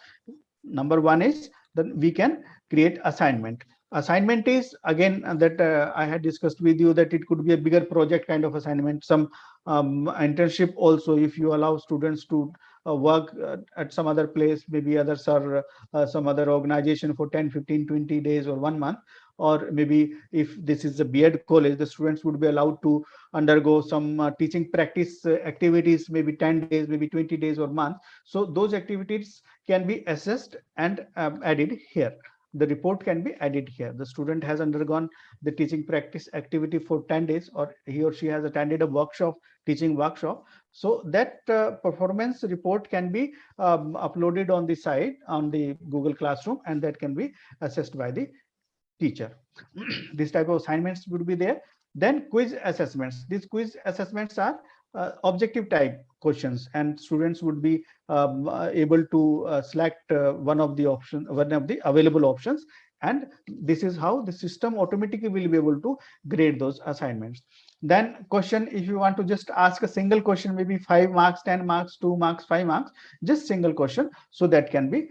Number one is that we can create assignment. Assignment is again that I had discussed with you, that it could be a bigger project kind of assignment, some internship also, if you allow students to work at some other place, maybe others are some other organization for 10, 15, 20 days or 1 month, or maybe if this is a B.Ed college, the students would be allowed to undergo some teaching practice activities, maybe 10 days, maybe 20 days or month. So those activities can be assessed and added here. The report can be added here. The student has undergone the teaching practice activity for 10 days, or he or she has attended a workshop, teaching workshop. So that performance report can be uploaded on the site, on the Google Classroom, and that can be assessed by the teacher. This type of assignments would be there. Then quiz assessments. These quiz assessments are objective type questions, and students would be able to select one of the available options, and this is how the system automatically will be able to grade those assignments. Then question, if you want to just ask a single question, maybe 5 marks, 10 marks, 2 marks, 5 marks, just single question, so that can be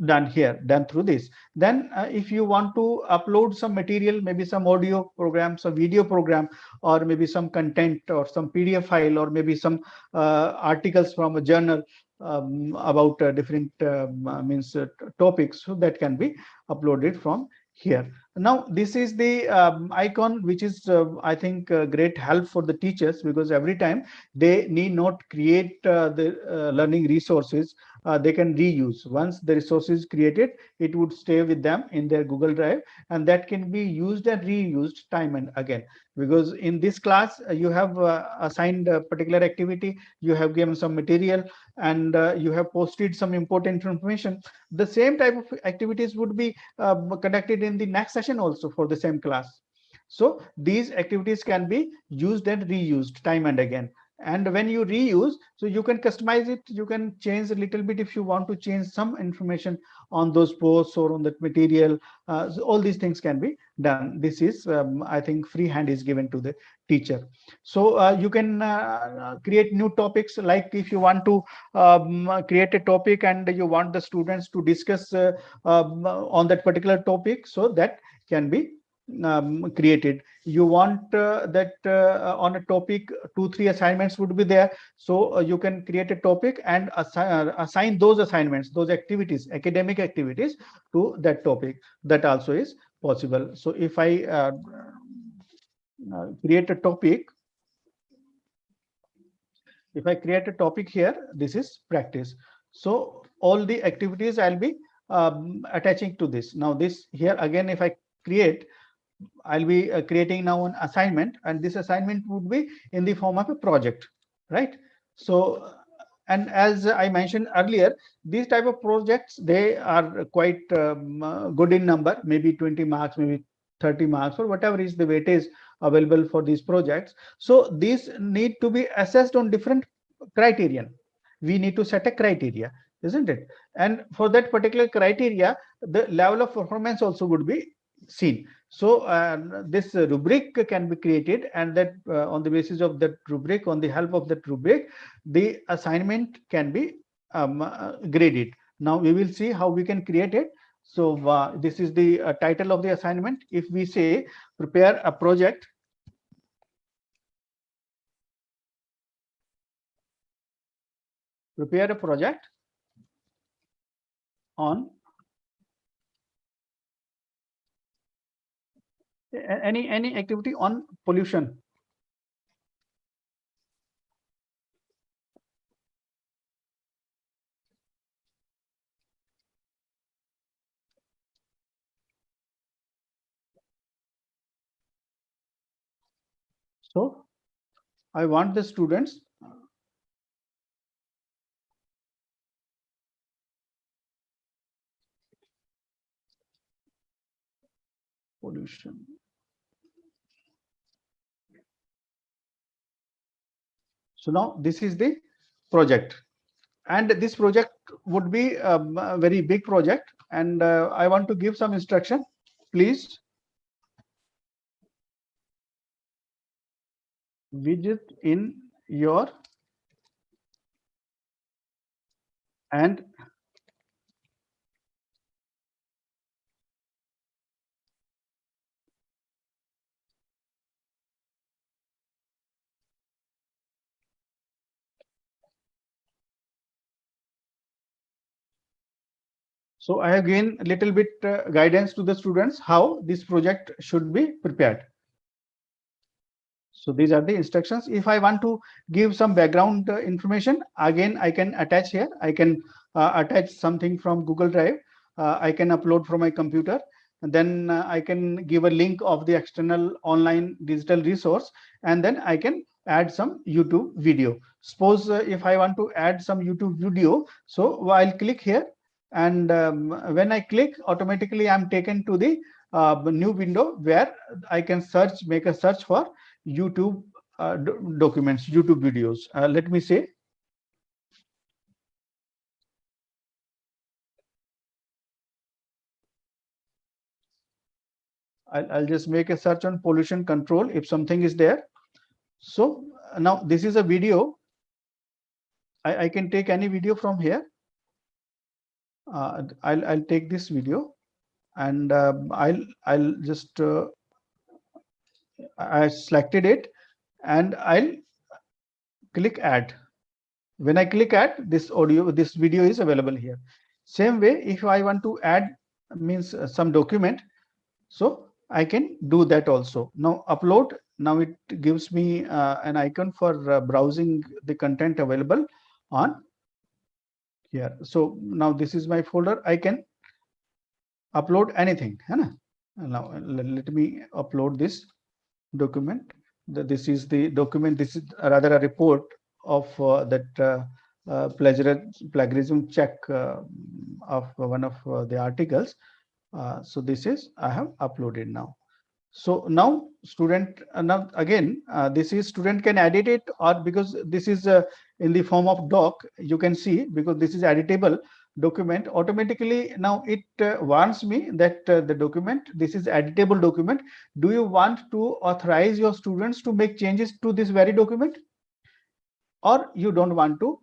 done here, done through this. Then if you want to upload some material, maybe some audio program, some video program, or maybe some content or some PDF file, or maybe some articles from a journal about different topics, so that can be uploaded from here. Now this is the icon, which is I think great help for the teachers, because every time they need not create the learning resources they can reuse. Once the resource is created, it would stay with them in their Google Drive, and that can be used and reused time and again. Because in this class, you have assigned a particular activity, you have given some material, and you have posted some important information. The same type of activities would be conducted in the next session also for the same class. So these activities can be used and reused time and again. And when you reuse, so you can customize it, you can change a little bit if you want to change some information on those posts or on that material. So all these things can be done. This is I think free hand is given to the teacher. So you can create new topics, like if you want to create a topic and you want the students to discuss on that particular topic, so that can be created. You want that on a topic 2 3 assignments would be there, so you can create a topic and assign those assignments, those activities, academic activities, to that topic. That also is possible. So if I create a topic, if I create a topic here, this is practice. So all the activities I'll be attaching to this. Now this here again, if I create, I'll be creating now an assignment, and this assignment would be in the form of a project, right? So, and as I mentioned earlier, these type of projects, they are quite good in number, maybe 20 marks, maybe 30 marks, or whatever is the weightage available for these projects. So these need to be assessed on different criterion. We need to set a criteria, isn't it? And for that particular criteria, the level of performance also would be seen. So this rubric can be created, and that on the basis of that rubric, on the help of that rubric, the assignment can be graded. Now we will see how we can create it. So this is the title of the assignment. If we say prepare a project, on any activity on pollution. So I want the students pollution. So now this is the project, and this project would be a very big project, and I want to give some instruction. Please visit in your and so I have given a little bit guidance to the students how this project should be prepared. So these are the instructions. If I want to give some background information, again, I can attach here. I can attach something from Google Drive. I can upload from my computer. And then I can give a link of the external online digital resource. And then I can add some YouTube video. Suppose if I want to add some YouTube video, so I'll click here. And when I click, automatically I'm taken to the new window where I can search, make a search for YouTube documents, YouTube videos. Let me say, I'll just make a search on pollution control if something is there. So now this is a video. I can take any video from here. I'll take this video, and I'll just I selected it, and I'll click add. When I click add, this video is available here. Same way, if I want to add, means some document, so I can do that also. Now upload. Now it gives me an icon for browsing the content available on here. So now this is my folder. I can upload anything. है ना? Now let me upload this document. This is the document. This is rather a report of that plagiarism check of one of the articles. So this is I have uploaded now. So now student now again this is student can edit it, or because this is in the form of doc, you can see because this is editable document automatically. Now it warns me that the document, this is editable document. Do you want to authorize your students to make changes to this very document, or you don't want to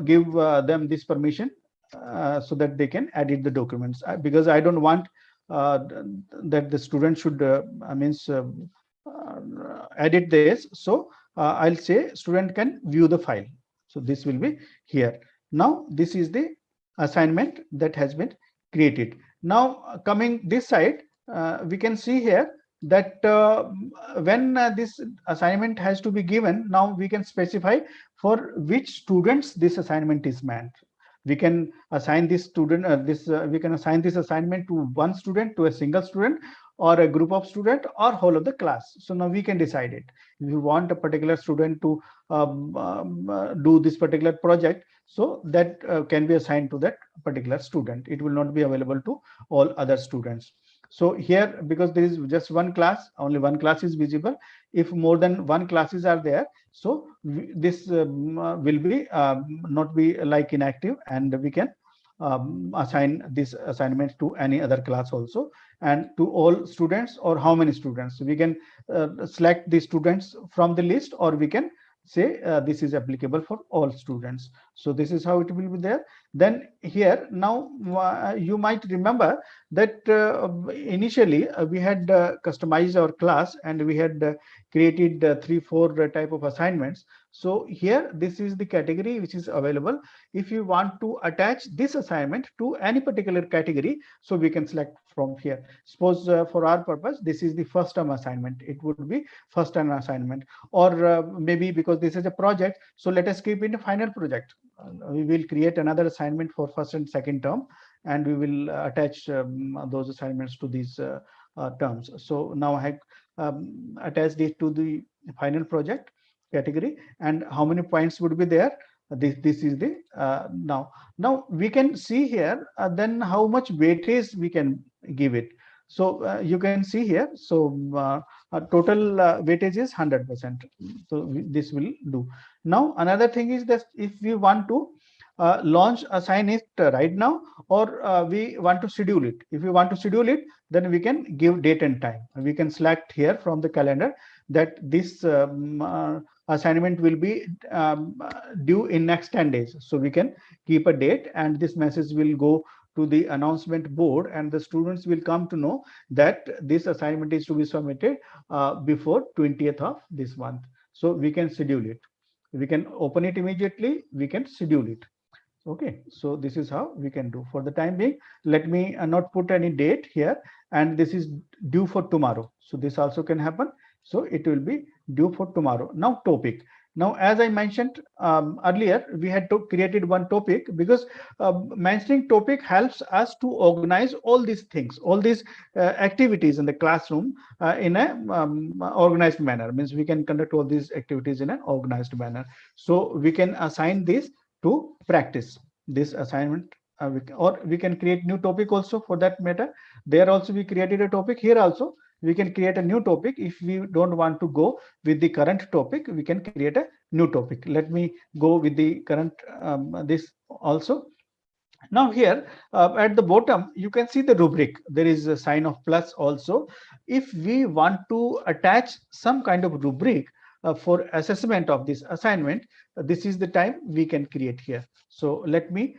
give them this permission so that they can edit the documents? Because I don't want that the student should means edit this. So I'll say student can view the file. So this will be here. Now this is the assignment that has been created. Now coming this side, we can see here that when this assignment has to be given, now we can specify for which students this assignment is meant. We can assign this student we can assign this assignment to one student, to a single student, or a group of student, or whole of the class. So now we can decide it. If you want a particular student to do this particular project, so that can be assigned to that particular student. It will not be available to all other students. So here, because there is just one class, only one class is visible. If more than one classes are there, so this will be not be like inactive, and we can assign this assignment to any other class also, and to all students, or how many students. We can select the students from the list, or we can say this is applicable for all students. So this is how it will be there. Then here now you might remember that initially we had customized our class, and we had created 3-4 type of assignments. So here this is the category which is available. If you want to attach this assignment to any particular category, so we can select from here. Suppose for our purpose, this is the first term assignment. It would be first term assignment, or maybe because this is a project, so let us keep in a final project. We will create another assignment for first and second term, and we will attach those assignments to these terms. So now I attached it to the final project category, and how many points would be there? This is the now we can see here then how much weightage we can give it. So you can see here. So total weightage is 100%. So this will do. Now another thing is that if we want to launch assign it right now, or we want to schedule it. If we want to schedule it, then we can give date and time. We can select here from the calendar that this assignment will be due in next 10 days. So we can keep a date, and this message will go to the announcement board, and the students will come to know that this assignment is to be submitted before 20th of this month. So we can schedule it. We can open it immediately. We can schedule it. Okay, so this is how we can do. For the time being, let me not put any date here, and this is due for tomorrow. So this also can happen. So it will be due for tomorrow. Now topic. Now, as I mentioned earlier, we had to created one topic, because mentioning topic helps us to organize all these things, all these activities in the classroom in a organized manner. Means we can conduct all these activities in an organized manner. So we can assign this to practice this assignment, or we can create new topic also for that matter. There also we created a topic. Here also we can create a new topic. If we don't want to go with the current topic, we can create a new topic. Let me go with the current this also. Now here at the bottom, you can see the rubric. There is a sign of plus also. If we want to attach some kind of rubric for assessment of this assignment, this is the time we can create here. So let me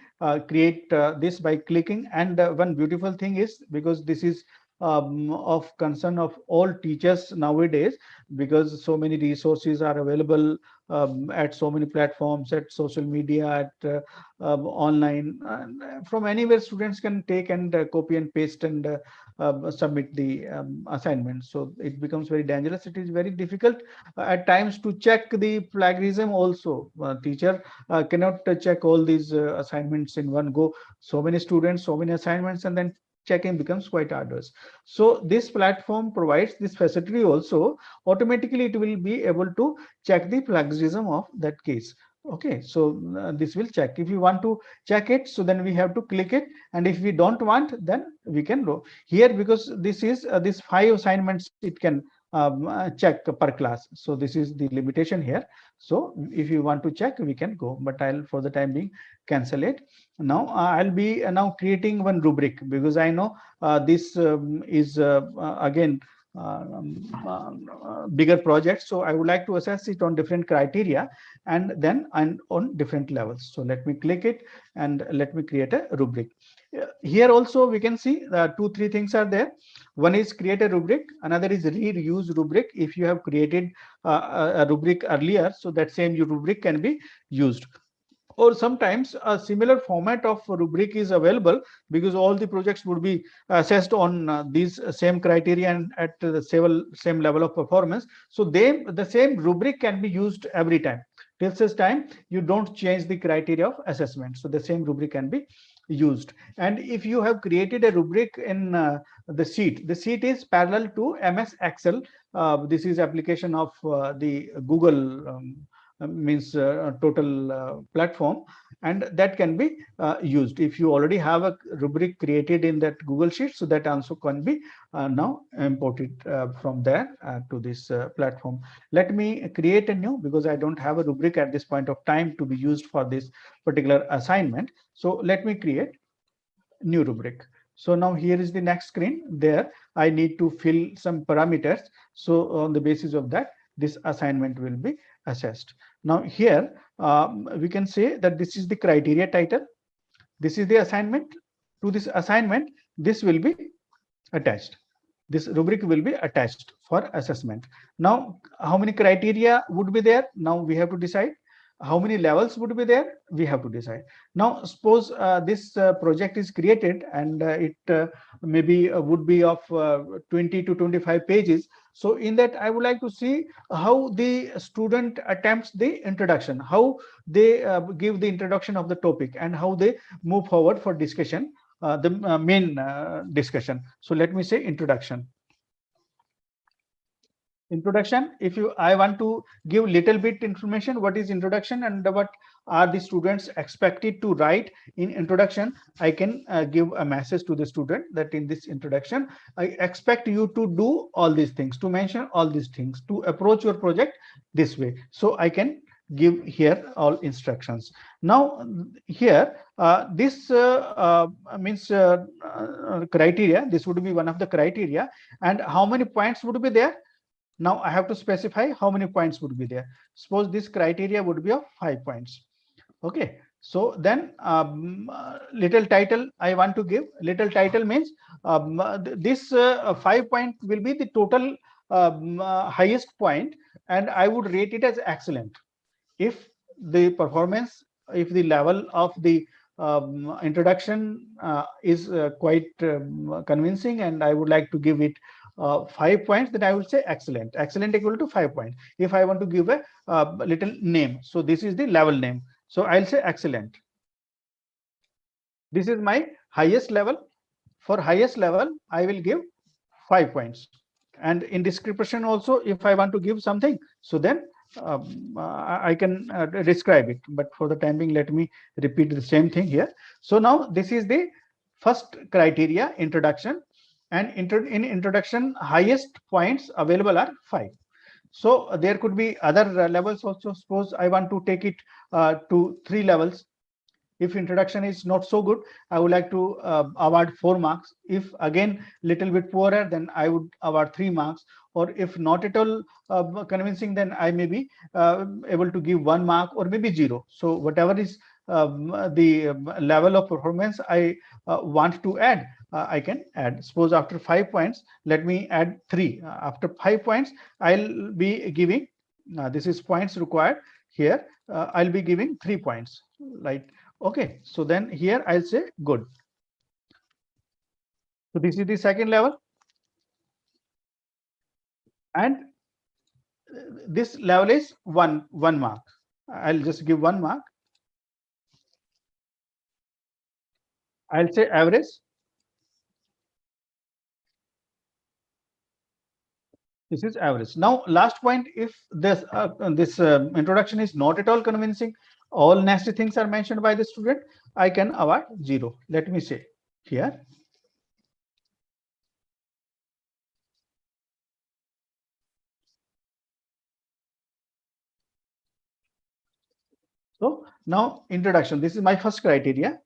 create this by clicking. And one beautiful thing is, because this is of concern of all teachers nowadays, because so many resources are available at so many platforms, at social media, at online, from anywhere students can take and copy and paste and submit the assignment. So it becomes very dangerous. It is very difficult at times to check the plagiarism also. Teacher cannot check all these assignments in one go. So many students, so many assignments, and then checking becomes quite arduous. So this platform provides this facility also. Automatically it will be able to check the plagiarism of that case. Okay, so this will check. If you want to check it, so then we have to click it, and if we don't want, then we can go here, because this is this 5 assignments it can check per class. So this is the limitation here. So if you want to check, we can go, but I'll for the time being cancel it. Now I'll be now creating one rubric, because I know this is again bigger project. So I would like to assess it on different criteria and then on different levels. So let me click it and let me create a rubric. Here also we can see 2-3 things are there. One is create a rubric, another is reuse rubric. If you have created a rubric earlier, so that same rubric can be used. Or sometimes a similar format of rubric is available, because all the projects would be assessed on these same criteria and at the same level of performance. So the same rubric can be used every time. Till such time you don't change the criteria of assessment, so the same rubric can be used. And if you have created a rubric in the sheet is parallel to MS Excel. This is application of the Google means total platform, and that can be used. If you already have a rubric created in that Google Sheet, so that also can be now imported from there to this platform. Let me create a new, because I don't have a rubric at this point of time to be used for this particular assignment. So let me create new rubric. So now here is the next screen. There I need to fill some parameters. So on the basis of that, this assignment will be assessed. Now here we can say that this is the criteria title. This is the assignment. To this assignment, this will be attached. This rubric will be attached for assessment. Now, how many criteria would be there? Now we have to decide. How many levels would be there? We have to decide. Now, suppose this project is created, and it maybe would be of 20 to 25 pages. So in that, I would like to see how the student attempts the introduction, how they give the introduction of the topic, and how they move forward for discussion, the main discussion. So let me say introduction. Introduction. If you I want to give little bit information, what is introduction and what are the students expected to write in introduction, I can give a message to the student that in this introduction I expect you to do all these things, to mention all these things, to approach your project this way. So I can give here all instructions. Now here this means criteria, this would be one of the criteria, and how many points would be there. Now I have to specify how many points would be there. Suppose this criteria would be of 5 points. Okay, so then little title I want to give. Little title means this 5 point will be the total highest point, and I would rate it as excellent. If the performance, if the level of the introduction is quite convincing, and I would like to give it 5 points, then I would say excellent. Excellent equal to 5 points. If I want to give a little name, so this is the level name. So I'll say excellent. This is my highest level. For highest level, I will give 5 points. And in description also, if I want to give something, so then I can describe it. But for the time being, let me repeat the same thing here. So now this is the first criteria, introduction. And in introduction, highest points available are 5. So there could be other levels also. Suppose I want to take it to 3 levels. If introduction is not so good, I would like to award 4 marks. If again little bit poorer, then I would award 3 marks. Or if not at all convincing, then I may be able to give 1 mark or maybe 0. So whatever is the level of performance I want to add, I can add. Suppose after 5 points, let me add 3. After 5 points, I'll be giving, this is points required here, I'll be giving 3 points, like, okay. So then here I'll say good. So this is the second level, and this level is one mark. I'll just give 1 mark. I'll say average. This is average. Now, last point, if this introduction is not at all convincing, all nasty things are mentioned by the student, I can award 0. Let me say here. So now introduction. This is my first criteria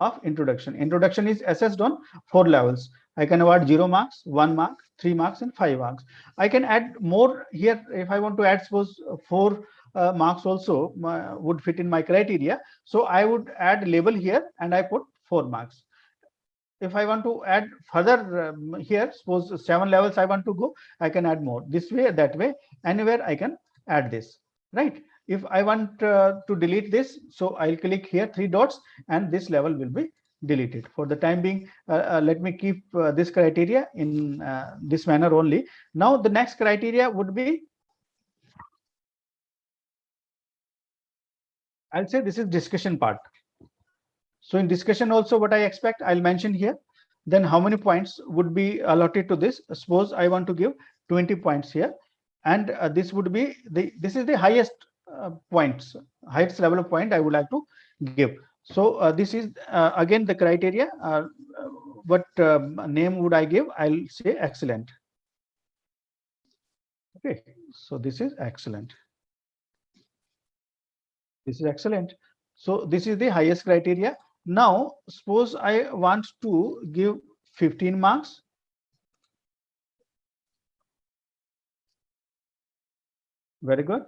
of introduction. Introduction is assessed on 4 levels. I can award 0 marks, 1 mark, 3 marks, and 5 marks. I can add more here if I want to add, suppose 4 marks also would fit in my criteria. So I would add label here and I put 4 marks. If I want to add further here, suppose 7 levels I want to go, I can add more. This way, that way, anywhere I can add this, right? If I want to delete this, so I'll click here 3 dots and this level will be deleted. For the time being, let me keep this criteria in this manner only. Now the next criteria would be, I'll say this is discussion part. So in discussion also, what I expect, I'll mention here. Then how many points would be allotted to this? Suppose I want to give 20 points here, and this would be this is the highest points, highest level of point I would like to give. So this is again the criteria. What name would I give? I'll say excellent. Okay, so this is excellent. This is excellent. So this is the highest criteria. Now, suppose I want to give 15 marks. Very good.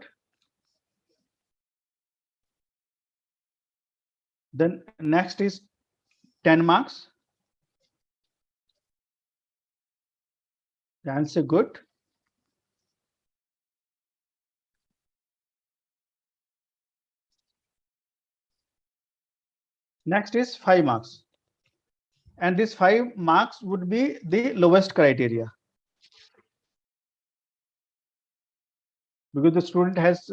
Then next is 10 marks. Answer good. Next is 5 marks. And this 5 marks would be the lowest criteria, because the student has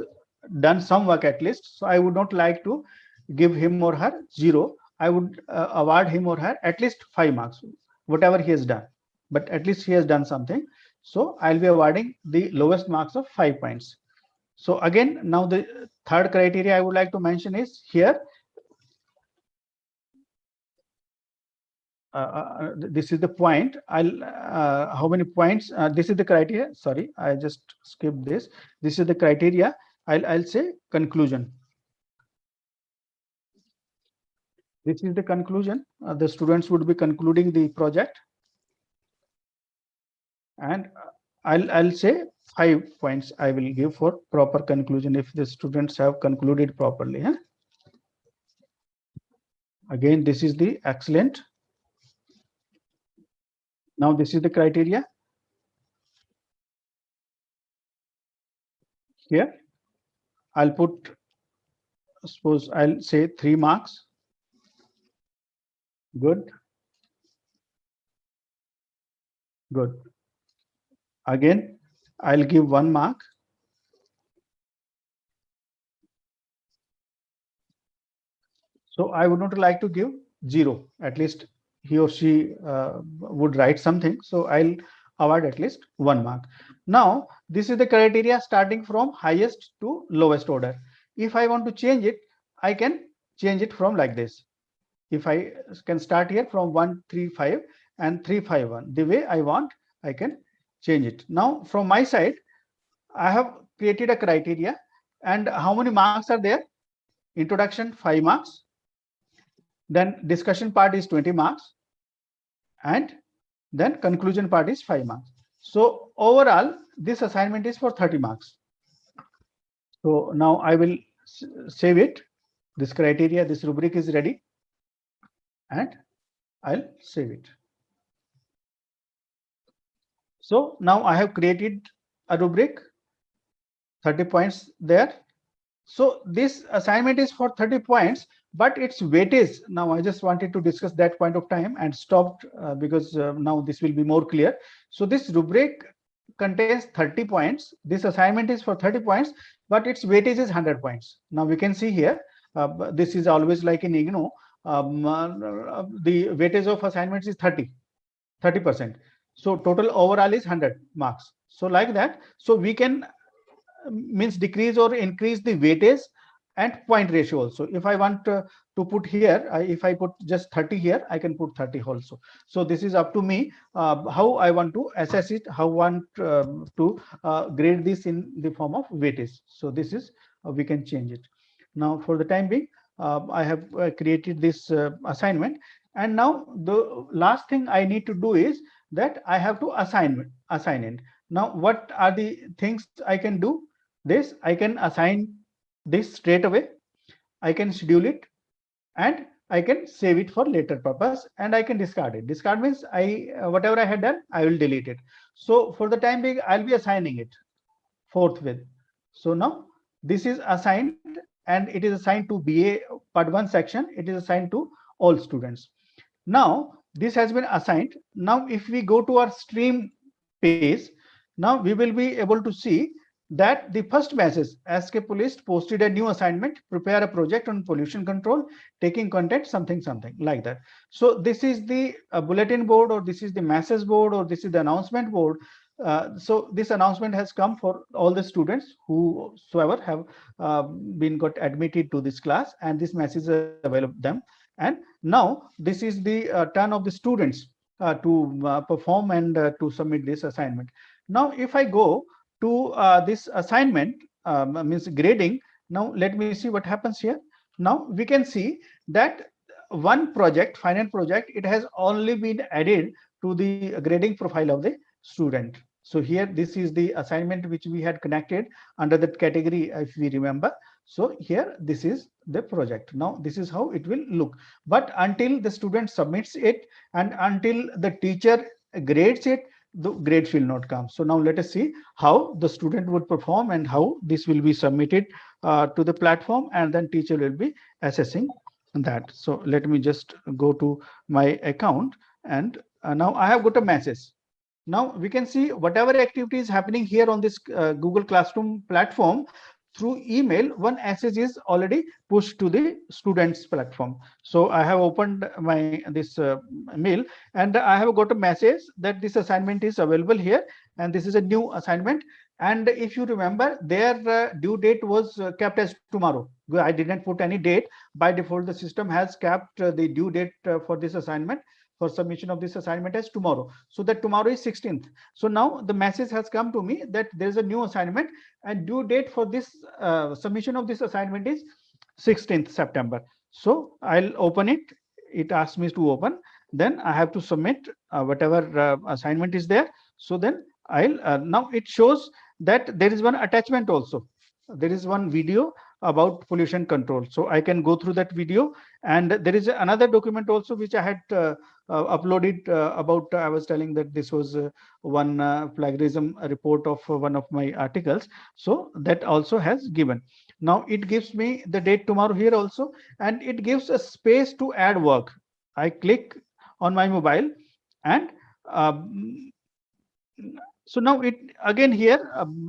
done some work at least. So I would not like to give him or her 0. I would award him or her at least 5 marks, whatever he has done. But at least he has done something. So I'll be awarding the lowest marks of 5 points. So again, now the third criteria I would like to mention is here. This is the point. I'll how many points? This is the criteria. Sorry, I just skipped this. This is the criteria. I'll say conclusion. This is the conclusion. The students would be concluding the project, and I'll say 5 points I will give for proper conclusion if the students have concluded properly. Huh? Again, this is the excellent. Now this is the criteria. Here I'll put, suppose I'll say 3 marks. Good. Good. Again, I'll give 1 mark. So I would not like to give 0. At least he or she would write something. So I'll award at least 1 mark. Now, this is the criteria starting from highest to lowest order. If I want to change it, I can change it from like this. If I can start here from 135 and 351, the way I want, I can change it. Now, from my side, I have created a criteria, and how many marks are there? Introduction 5 marks, then discussion part is 20 marks, and then conclusion part is 5 marks. So overall, this assignment is for 30 marks. So now I will save it. This criteria, this rubric is ready, and I'll save it. So now I have created a rubric, 30 points there. So this assignment is for 30 points, but its weightage. Now I just wanted to discuss that point of time and stopped because now this will be more clear. So this rubric contains 30 points. This assignment is for 30 points, but its weightage is 100 points. Now we can see here, this is always like in IGNOU, the weightage of assignments is 30%. So total overall is 100 marks. So like that, so we can means decrease or increase the weightage and point ratio also. If I want to put here, if I put just 30 here, I can put 30 also. So this is up to me, how I want to assess it, how I want to grade this in the form of weightage. So this is, we can change it. Now for the time being, I have created this assignment, and now the last thing I need to do is that I have to assign it. Now what are the things I can do? This I can assign this straight away, I can schedule it, and I can save it for later purpose, and I can discard it. Discard means I whatever I had done, I will delete it. So for the time being, I'll be assigning it forthwith. So now this is assigned, and it is assigned to BA part 1 section. It is assigned to all students. Now this has been assigned. Now if we go to our stream page, now we will be able to see that the first message, SK Police posted a new assignment, prepare a project on pollution control, taking content, something like that. So this is the bulletin board, or this is the message board, or this is the announcement board. So this announcement has come for all the students whosoever have been got admitted to this class, and this message is available to them. And now this is the turn of the students to perform and to submit this assignment. Now if I go to this assignment, means grading, now let me see what happens here. Now we can see that one project, final project, it has only been added to the grading profile of the student. So here, this is the assignment which we had connected under that category, if we remember. So here, this is the project. Now this is how it will look. But until the student submits it and until the teacher grades it, the grades will not come. So now let us see how the student would perform and how this will be submitted to the platform, and then teacher will be assessing that. So let me just go to my account, and now I have got a message. Now we can see whatever activity is happening here on this Google Classroom platform through email, one message is already pushed to the students platform. So I have opened my this mail, and I have got a message that this assignment is available here, and this is a new assignment. And if you remember, their due date was kept as tomorrow. I didn't put any date. By default, the system has kept the due date for this assignment, for submission of this assignment, as tomorrow. So that tomorrow is 16th. So now the message has come to me that there is a new assignment, and due date for this submission of this assignment is 16th September. So I'll open it. It asks me to open. Then I have to submit whatever assignment is there. So then I'll now it shows that there is one attachment also. There is one video about pollution control. So I can go through that video, and there is another document also which I had uploaded about. I was telling that this was one plagiarism report of one of my articles. So that also has given. Now it gives me the date tomorrow here also, and it gives a space to add work. I click on my mobile, and so now it again here,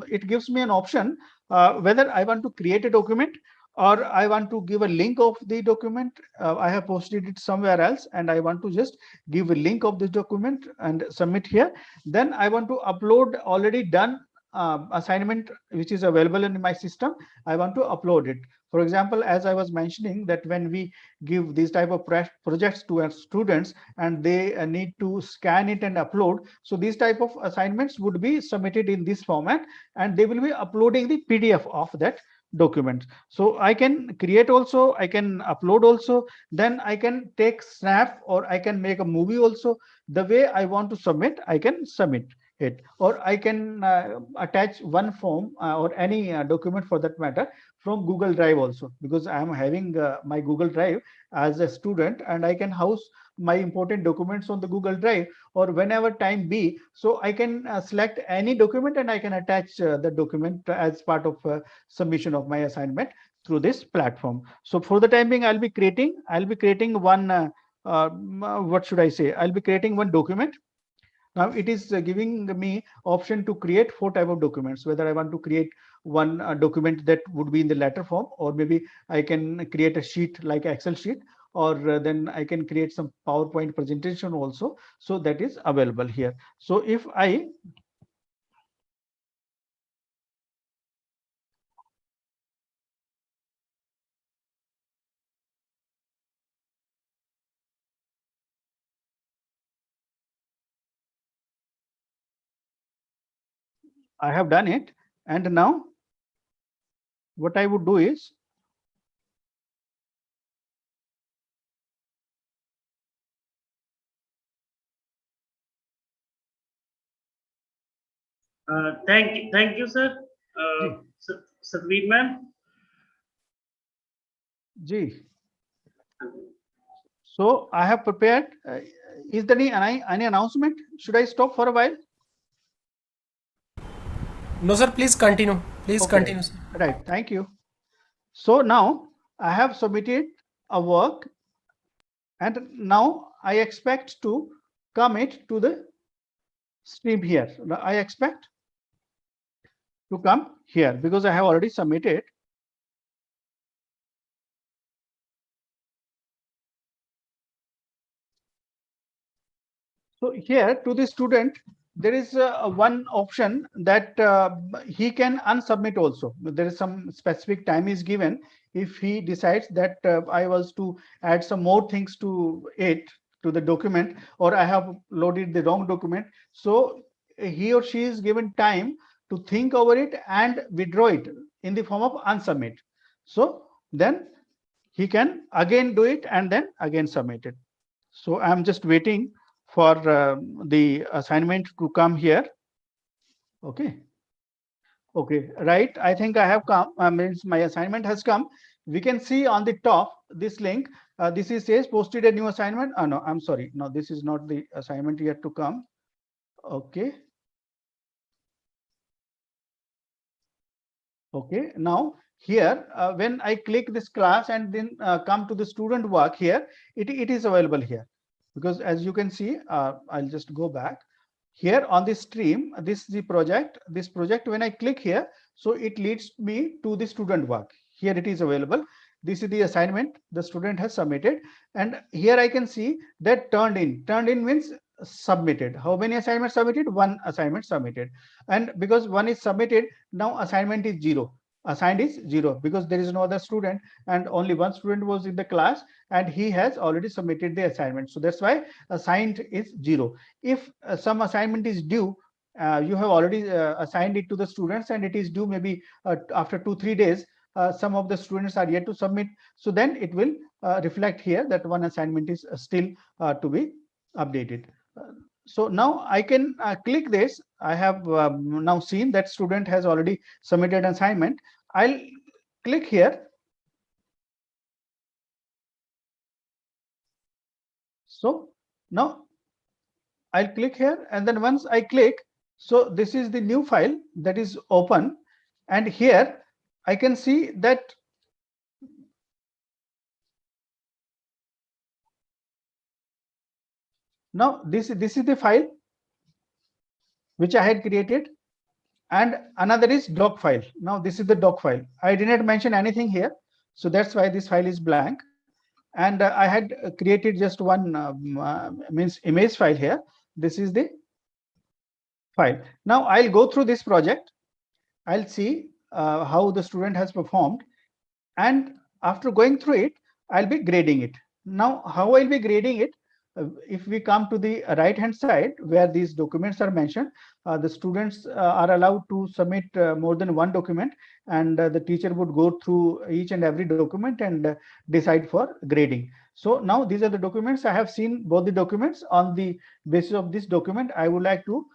it gives me an option whether I want to create a document or I want to give a link of the document. I have posted it somewhere else, and I want to just give a link of this document and submit here. Then I want to upload already done assignment which is available in my system. I want to upload it. For example, as I was mentioning, that when we give these type of projects to our students and they need to scan it and upload, so these type of assignments would be submitted in this format, and they will be uploading the PDF of that document. So I can create also, I can upload also, then I can take snap, or I can make a movie also. The way I want to submit, I can submit. it, or I can attach one form or any document for that matter from Google Drive also, because I am having my Google Drive as a student, and I can house my important documents on the Google Drive, or whenever time be, so I can select any document and I can attach the document as part of submission of my assignment through this platform. So for the time being, I'll be creating one what should I say, I'll be creating one document. Now it is giving me option to create four type of documents, whether I want to create one document that would be in the letter form, or maybe I can create a sheet like Excel sheet, or then I can create some PowerPoint presentation also. So that is available here. So if I have done it, and now what I would do is, Thank you, sir. Ji, Satveer ma'am. Ji. So I have prepared. Is there any announcement? Should I stop for a while? No, sir, please continue. Please Okay, continue, sir. right. Thank you. So now I have submitted a work, and now I expect to commit to the stream here. I expect to come here because I have already submitted. So here to the student, there is one option that he can unsubmit also. There is some specific time is given. If he decides that I was to add some more things to it, to the document, or I have loaded the wrong document, so he or she is given time to think over it and withdraw it in the form of unsubmit. So then he can again do it and then again submit it. So I'm just waiting for the assignment to come here. Okay. Okay, right. I think I have come, means my assignment has come. We can see on the top this link. This is says posted a new assignment. No, I'm sorry. No, this is not the assignment yet to come. Okay. Okay, now here when I click this class and then come to the student work here, it is available here, because as you can see, I'll just go back here on the stream. This is the project. This project, when I click here, so it leads me to the student work. Here it is available. This is the assignment the student has submitted, and here I can see that turned in. Turned in means submitted. How many assignments submitted? One assignment submitted. And because one is submitted, now assignment is zero. Assigned is zero because there is no other student, and only one student was in the class, and he has already submitted the assignment. So that's why assigned is zero. If some assignment is due, you have already assigned it to the students and it is due maybe after 2-3 days, some of the students are yet to submit, so then it will reflect here that one assignment is still to be updated. So now I can click this. I have now seen that student has already submitted an assignment. I'll click here. So now I'll click here, and then once I click, so this is the new file that is open, and here I can see that now this is the file which I had created, and another is doc file. Now this is the doc file. I did not mention anything here, so that's why this file is blank. And I had created just one means image file here. This is the file. Now I'll go through this project. I'll see how the student has performed, and after going through it, I'll be grading it. Now how I'll be grading it, if we come to the right hand side where these documents are mentioned, the students are allowed to submit more than one document, and the teacher would go through each and every document and decide for grading. So now these are the documents. I have seen both the documents. On the basis of this document, I would like to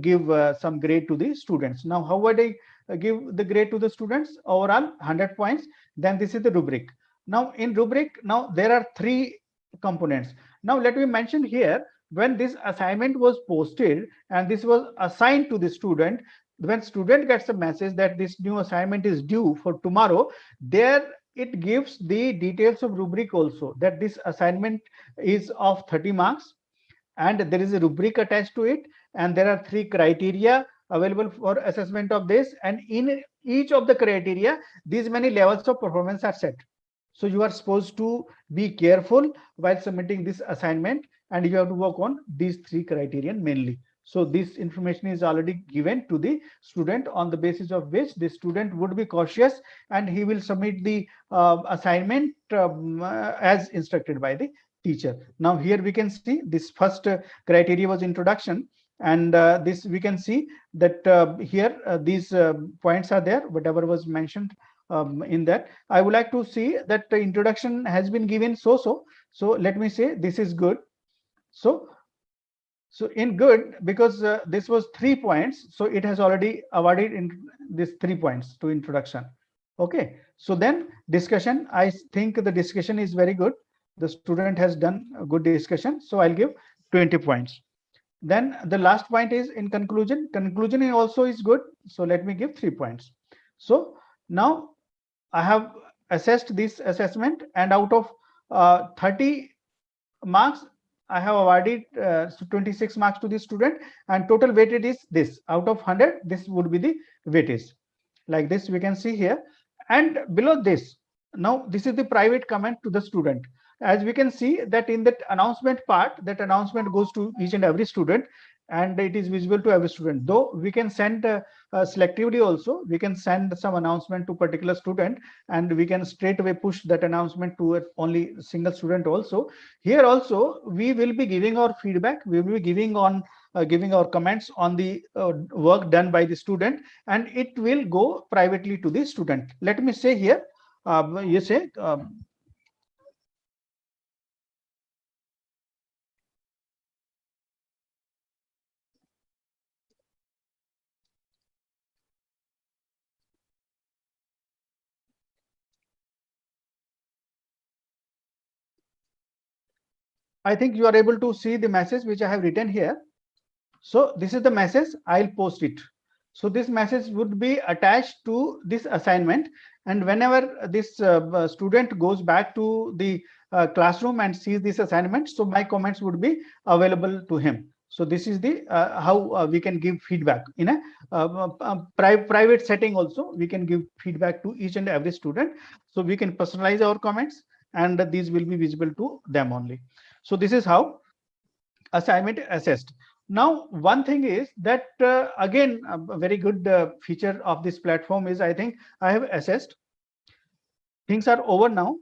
give some grade to the students. Now, how would I give the grade to the students? Overall 100 points. Then this is the rubric. Now in rubric, now there are three components. Now let me mention here, when this assignment was posted and this was assigned to the student, when student gets a message that this new assignment is due for tomorrow, there it gives the details of rubric also, that this assignment is of 30 marks and there is a rubric attached to it, and there are three criteria available for assessment of this, and in each of the criteria these many levels of performance are set. So you are supposed to be careful while submitting this assignment, and you have to work on these three criterion mainly. So this information is already given to the student, on the basis of which the student would be cautious and he will submit the assignment as instructed by the teacher. Now here we can see this first criteria was introduction, and this we can see that here these points are there, whatever was mentioned in that. I would like to see that the introduction has been given so let me say this is good. So in good, because this was 3 points, so it has already awarded in this 3 points to introduction. Okay, so then discussion, I think the discussion is very good. The student has done a good discussion, so I'll give 20 points. Then the last point is in conclusion. Conclusion also is good, so let me give 3 points. So now I have assessed this assessment, and out of 30 marks, I have awarded 26 marks to the student, and total weighted is this. Out of 100, this would be the weightage. Like this, we can see here. And below this, now this is the private comment to the student. As we can see that in that announcement part, that announcement goes to each and every student, and it is visible to every student. Though we can send selectively also, we can send some announcement to particular student, and we can straight away push that announcement to only single student also. Here also we will be giving our feedback, we will be giving on giving our comments on the work done by the student, and it will go privately to the student. Let me say here, you say I think you are able to see the message which I have written here. So this is the message, I'll post it. So this message would be attached to this assignment, and whenever this student goes back to the classroom and sees this assignment, so my comments would be available to him. So this is the how we can give feedback in a private setting. Also we can give feedback to each and every student, so we can personalize our comments, and these will be visible to them only. So this is how assignment assessed. Now one thing is that again a very good feature of this platform is, I think I have assessed, things are over now,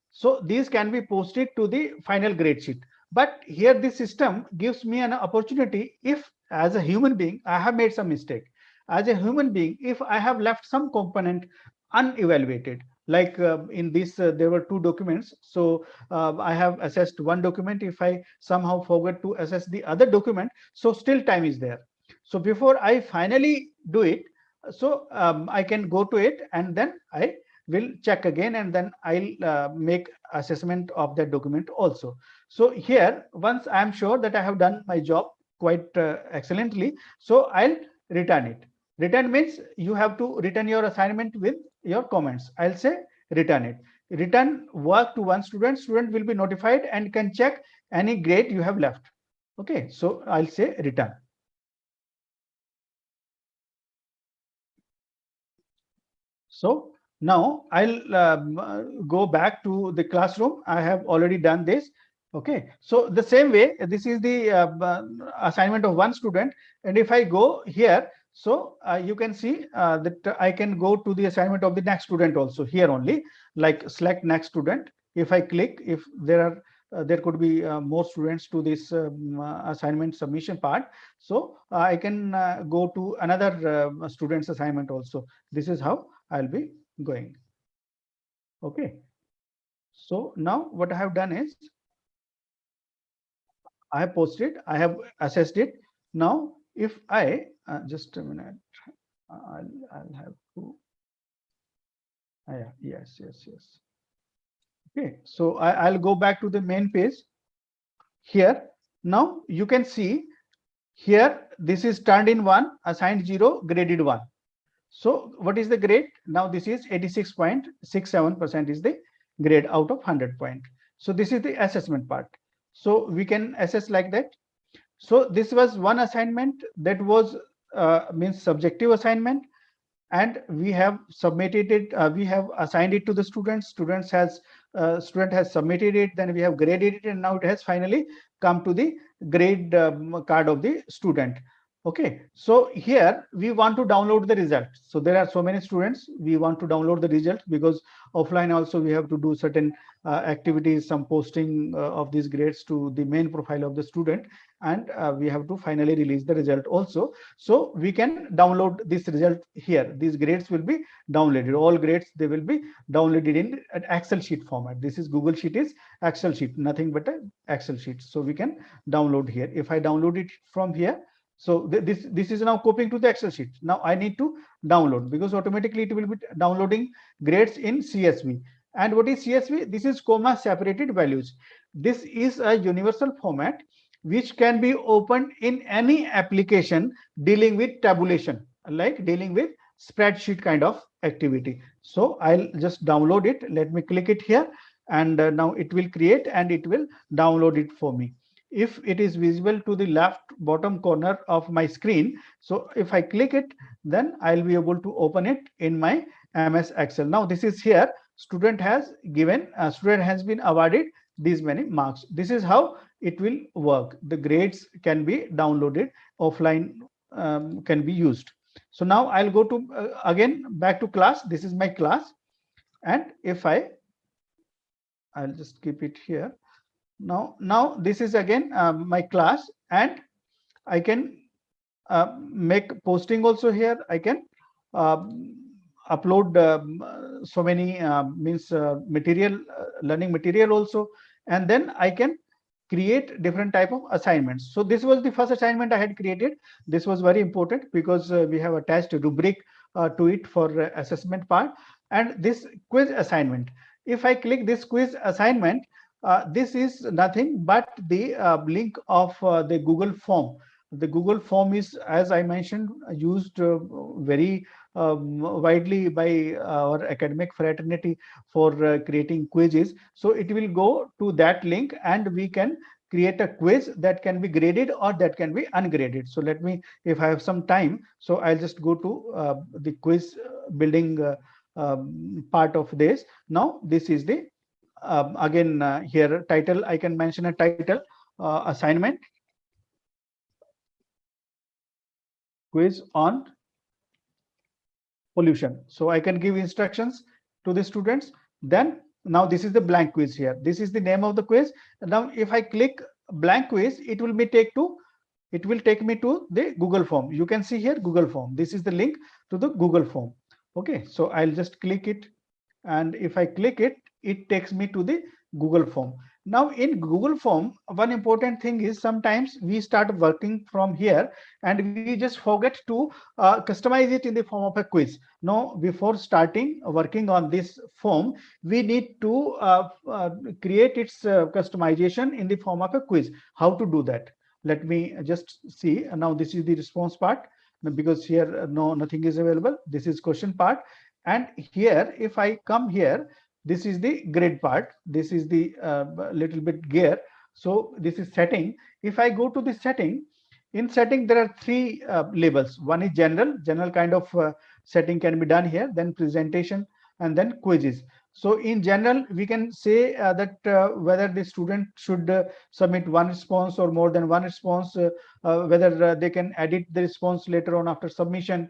so these can be posted to the final grade sheet. But here this system gives me an opportunity, if as a human being I have made some mistake, as a human being, if I have left some component unevaluated, like in this there were two documents, so I have assessed one document. If I somehow forget to assess the other document, so still time is there. So before I finally do it, so I can go to it and then I will check again, and then I'll make assessment of that document also. So here, once I am sure that I have done my job quite excellently, so I'll return it. Return means you have to return your assignment with your comments. I'll say return it. Return work to one student. Student will be notified and can check any grade you have left. Okay, so I'll say return. So now I'll go back to the classroom. I have already done this. Okay, so the same way, this is the assignment of one student. And if I go here, so you can see that I can go to the assignment of the next student also here only, like select next student. If I click, if there are there could be more students to this assignment submission part, so I can go to another student's assignment also. This is how I'll be going. Okay. So now what I have done is I have posted, I have assessed it. Now if I just a minute, I'll have to. Yeah, yes. Okay, so I'll go back to the main page here. Now you can see here this is turned in 1, assigned 0, graded 1. So what is the grade? Now this is 86.67% is the grade out of 100 point. So this is the assessment part. So we can assess like that. So this was one assignment that was means subjective assignment, and we have submitted it, we have assigned it to the student has submitted it, then we have graded it, and now it has finally come to the grade card of the student. Okay, so here we want to download the result. So there are so many students, we want to download the result, because offline also we have to do certain activities, some posting of these grades to the main profile of the student, and we have to finally release the result also. So we can download this result here. These grades will be downloaded. All grades, they will be downloaded in an Excel sheet format. This is Google Sheet is Excel sheet, nothing but an Excel sheet. So we can download here. If I download it from here, so this is now copying to the Excel sheet. Now I need to download, because automatically it will be downloading grades in CSV. And what is CSV? This is comma separated values. This is a universal format which can be opened in any application dealing with tabulation, like dealing with spreadsheet kind of activity. So I'll just download it. Let me click it here, and now it will create and it will download it for me. If it is visible to the left bottom corner of my screen, so if I click it, then I'll be able to open it in my MS Excel. Now this is here, student has given, student has been awarded these many marks. This is how it will work. The grades can be downloaded offline, can be used. So now I'll go to again back to class. This is my class, and if I'll just keep it here. Now this is again my class, and I can make posting also here. I can upload so many means material, learning material also, and then I can create different type of assignments. So this was the first assignment I had created. This was very important because we have attached a rubric to it for assessment part. And this quiz assignment, if I click this quiz assignment, this is nothing but the link of the Google form. The Google form is, as I mentioned, used very widely by our academic fraternity for creating quizzes. So it will go to that link, and we can create a quiz that can be graded or that can be ungraded. So let me, if I have some time, so I'll just go to the quiz building part of this. Now this is the again here title. I can mention a title, assignment quiz on pollution. So I can give instructions to the students. Then now this is the blank quiz here. This is the name of the quiz. Now if I click blank quiz, it will take me to the Google form. You can see here Google form. This is the link to the Google form. Okay, so I'll just click it, and if I click it, it takes me to the Google form. Now in Google form, one important thing is sometimes we start working from here and we just forget to customize it in the form of a quiz. Now before starting working on this form, we need to create its customization in the form of a quiz. How to do that? Let me just see. Now this is the response part, because here nothing is available. This is question part, and here if I come here, this is the grid part. This is the little bit gear. So this is setting. If I go to the setting, in setting there are three labels. One is general kind of setting can be done here, then presentation, and then quizzes. So in general, we can say that whether the student should submit one response or more than one response, whether they can edit the response later on after submission.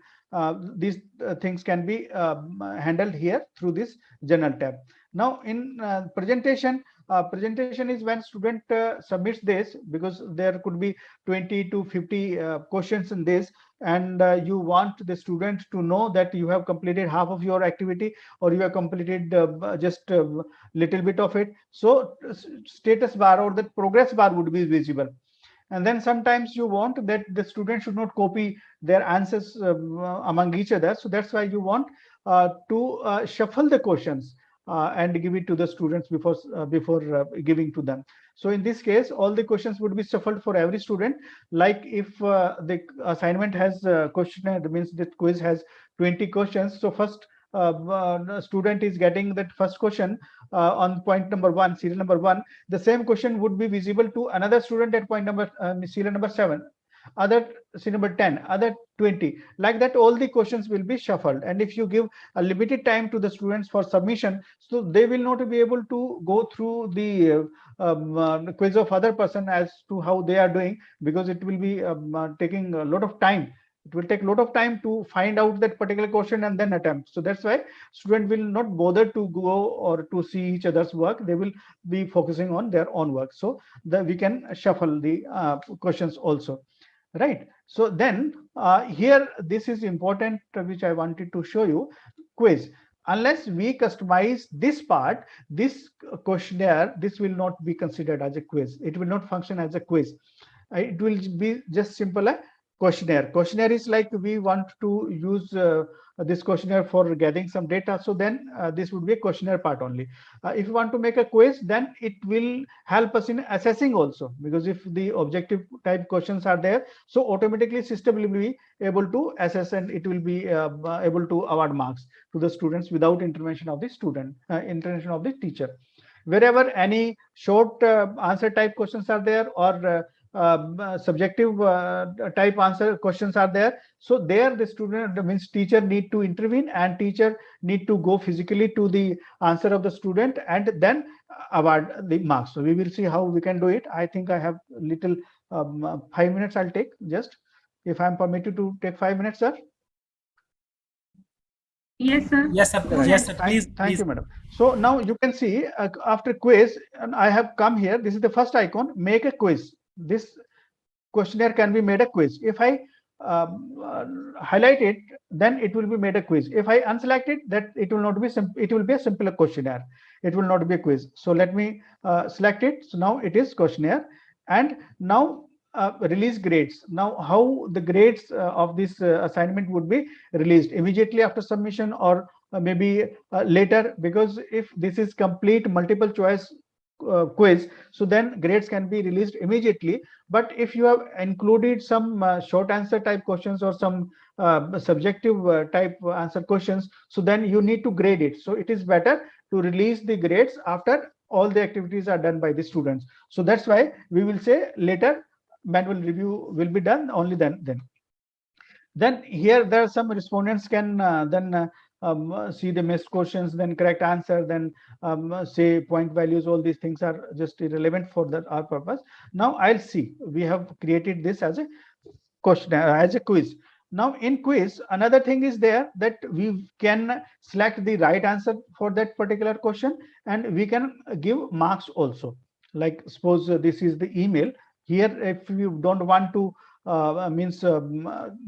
These things can be handled here through this general tab. Now in presentation, presentation is when student submits this, because there could be 20 to 50 questions in this, and you want the student to know that you have completed half of your activity, or you have completed just a little bit of it. So status bar or the progress bar would be visible. And then sometimes you want that the student should not copy their answers among each other. So that's why you want to shuffle the questions and give it to the students before giving to them. So in this case, all the questions would be shuffled for every student. Like if the assignment has a questionnaire, that means the quiz has 20 questions. So first student is getting that first question on point number 1, serial number 1. The same question would be visible to another student at point number serial number 7, other serial number 10, other 20. Like that, all the questions will be shuffled. And if you give a limited time to the students for submission, so they will not be able to go through the quiz of other person as to how they are doing, because it will be taking a lot of time. It will take a lot of time to find out that particular question and then attempt. So that's why student will not bother to go or to see each other's work. They will be focusing on their own work. So that we can shuffle the questions also, right? So then here, this is important, which I wanted to show you. Quiz, unless we customize this part, this questionnaire, this will not be considered as a quiz. It will not function as a quiz. It will be just simple a questionnaire. Questionnaire is like we want to use this questionnaire for gathering some data. So then this would be a questionnaire part only. If you want to make a quiz, then it will help us in assessing also, because if the objective type questions are there, so automatically system will be able to assess, and it will be able to award marks to the students without intervention of the intervention of the teacher. Wherever any short answer type questions are there, or subjective type answer questions are there, so there the student, means teacher, need to intervene, and teacher need to go physically to the answer of the student and then award the marks. So we will see how we can do it. I think I have little 5 minutes I'll take, just if I'm permitted to take 5 minutes, sir. Yes, sir. Yes, sir. Go Yes, ahead. sir. Please, Thank please. you, madam. So now you can see after quiz, and I have come here. This is the first icon, make a quiz. This questionnaire can be made a quiz. If I highlight it, then it will be made a quiz. If I unselect it, that it will not be it will be a simpler questionnaire. It will not be a quiz. So let me select it. So now it is questionnaire, and now release grades. Now how the grades of this assignment would be released? Immediately after submission, or maybe later? Because if this is complete multiple choice quiz, so then grades can be released immediately. But if you have included some short answer type questions, or some subjective type answer questions, so then you need to grade it. So it is better to release the grades after all the activities are done by the students. So that's why we will say later manual review will be done, only then here there are some respondents can then see the missed questions, then correct answer, then say point values. All these things are just irrelevant for our purpose. Now I'll see, we have created this as a question, as a quiz. Now in quiz, another thing is there, that we can select the right answer for that particular question, and we can give marks also. Like suppose this is the email. Here, if you don't want to means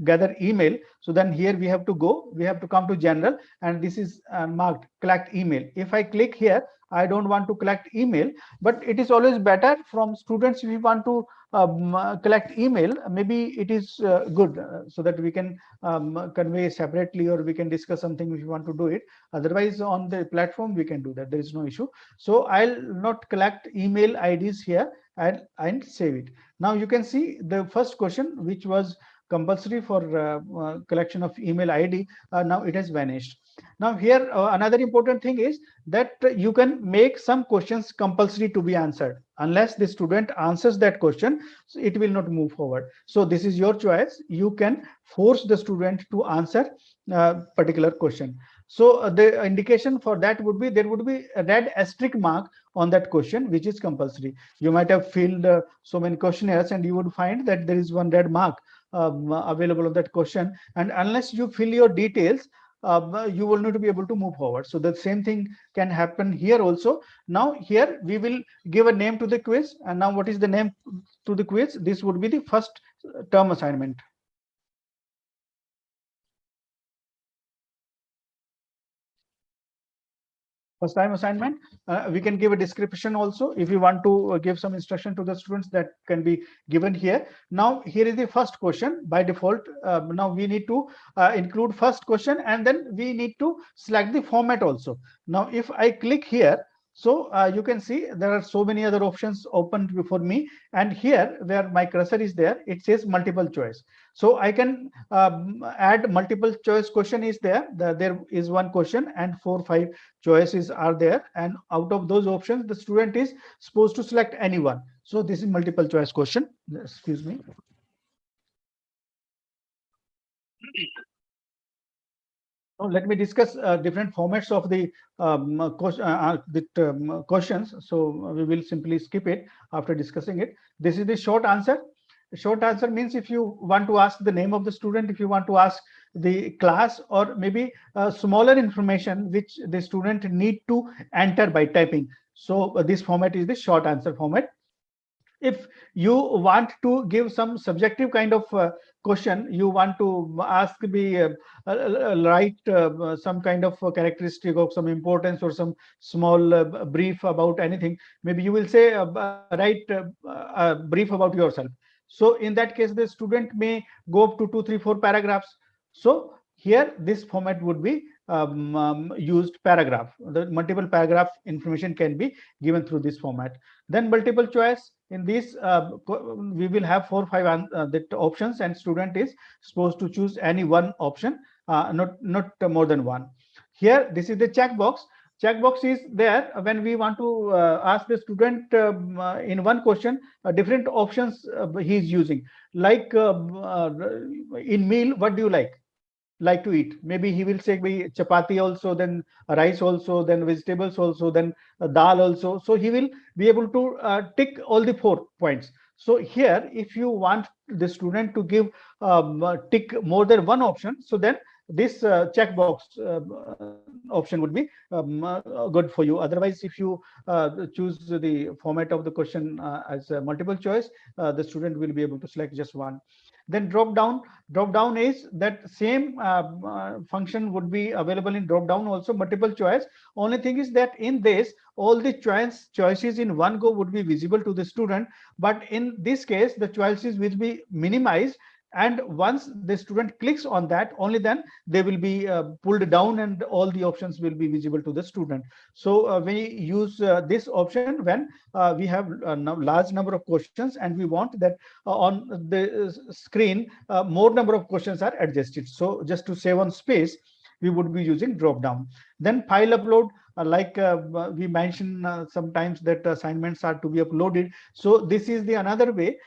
gather email, so then here we have to come to general, and this is marked collect email. If I click here, I don't want to collect email, but it is always better from students, if we want to collect email, maybe it is good, so that we can convey separately, or we can discuss something if you want to do it. Otherwise on the platform we can do that, there is no issue. So I'll not collect email IDs here, and save it. Now you can see the first question, which was compulsory for collection of email ID, now it has vanished. Now here another important thing is that you can make some questions compulsory to be answered. Unless the student answers that question, so it will not move forward. So this is your choice. You can force the student to answer particular question. So the indication for that would be, there would be a red asterisk mark on that question, which is compulsory. You might have filled so many questionnaires, and you would find that there is one red mark available on that question, and unless you fill your details, you will not be able to move forward. So the same thing can happen here also. Now here we will give a name to the quiz, and now what is the name to the quiz? This would be the first term assignment. First time assignment. We can give a description also. If you want to give some instruction to the students, that can be given here. Now here is the first question by default. Now we need to include first question, and then we need to select the format also. Now if I click here, so you can see there are so many other options opened before me, and here where my cursor is there, it says multiple choice. So I can add multiple choice question is there. There is one question and 4 5 choices are there, and out of those options the student is supposed to select any one. So this is multiple choice question. Excuse me. Now let me discuss different formats of the questions. So we will simply skip it after discussing it. This is the short answer. Short answer means if you want to ask the name of the student, if you want to ask the class, or maybe smaller information which the student need to enter by typing. So this format is the short answer format. If you want to give some subjective kind of question, you want to ask the write some kind of characteristic of some importance or some small brief about anything, maybe you will say write a brief about yourself. So in that case the student may go up to 2 3 4 paragraphs. So here this format would be used paragraph. The multiple paragraph information can be given through this format. Then multiple choice. In this we will have 4 5 that options, and student is supposed to choose any one option, not more than one. Here this is the checkbox. Checkbox is there when we want to ask the student in one question different options he is using, like in meal what do you like to eat. Maybe he will say be chapati also, then rice also, then vegetables also, then dal also. So he will be able to tick all the 4 points. So here if you want the student to give tick more than one option, so then this checkbox option would be good for you. Otherwise, if you choose the format of the question as a multiple choice, the student will be able to select just one. Then drop down is that same function would be available in drop down also, multiple choice. Only thing is that in this all the choices in one go would be visible to the student, but in this case the choices will be minimized, and once the student clicks on that, only then they will be pulled down and all the options will be visible to the student. So we use this option when we have a large number of questions and we want that on the screen more number of questions are adjusted. So just to save on space, we would be using drop down. Then file upload, like we mentioned sometimes that assignments are to be uploaded. So this is the another way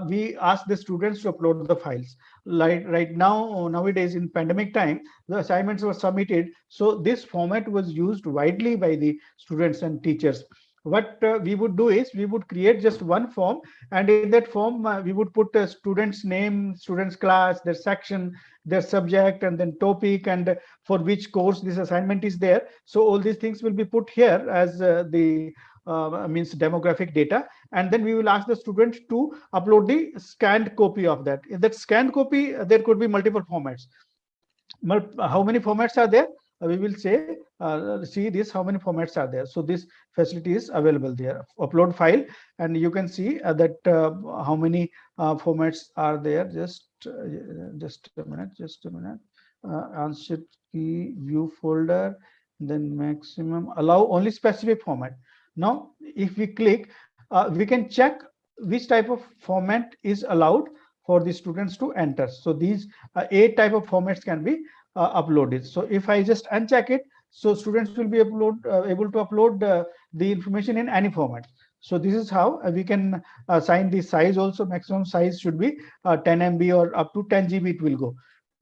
we ask the students to upload the files. Like right now, nowadays in pandemic time, the assignments were submitted. So this format was used widely by the students and teachers. What we would do is we would create just one form, and in that form we would put a student's name, student's class, their section, their subject, and then topic, and for which course this assignment is there. So all these things will be put here as the means demographic data, and then we will ask the student to upload the scanned copy of that. In that scanned copy there could be multiple formats. How many formats are there? We will say see this how many formats are there. So this facility is available there. Upload file, and you can see that how many formats are there. Just a minute, answer key, view folder, then maximum allow only specific format. Now if we click, we can check which type of format is allowed for the students to enter. So these 8 type of formats can be uploaded. So if I just uncheck it, so students will be able to upload the information in any format. So this is how we can assign the size also. Maximum size should be 10 MB or up to 10 GB it will go.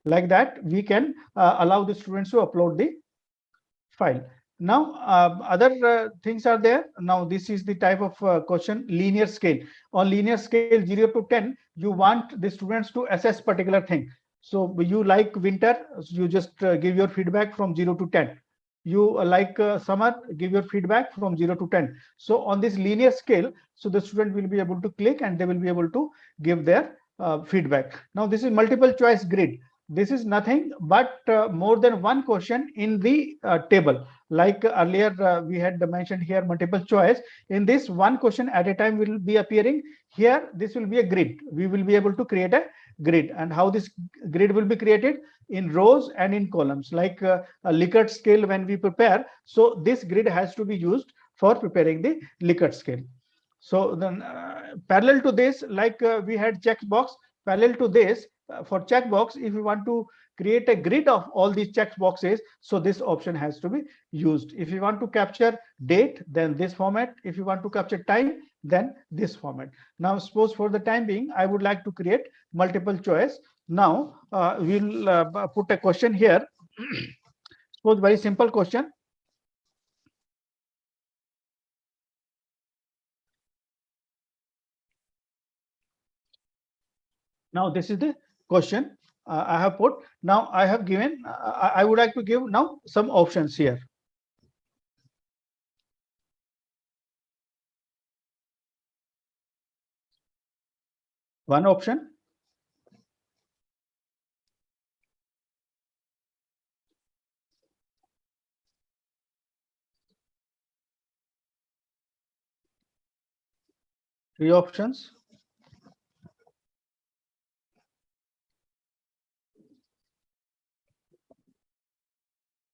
Like that we can allow the students to upload the file. Now other things are there. Now this is the type of question, linear scale. On linear scale 0 to 10, you want the students to assess particular thing. So you like winter, you just give your feedback from 0 to 10. You like summer, give your feedback from 0 to 10. So on this linear scale, so the student will be able to click and they will be able to give their feedback. Now this is multiple choice grid. this is nothing but more than one question in the table. Like earlier we had mentioned here multiple choice. In this, one question at a time will be appearing. Here this will be a grid. We will be able to create a grid, and how this grid will be created in rows and in columns, like a Likert scale when we prepare. So this grid has to be used for preparing the Likert scale. So then parallel to this, like we had checkbox, parallel to this, for checkbox, if you want to create a grid of all these checkboxes, so this option has to be used. If you want to capture date, then this format. If you want to capture time, then this format. Now suppose for the time being, I would like to create multiple choice. Now we'll put a question here. Suppose very simple question. Now this is the question I have put. Now I have given, I would like to give now some options here. One option, three options,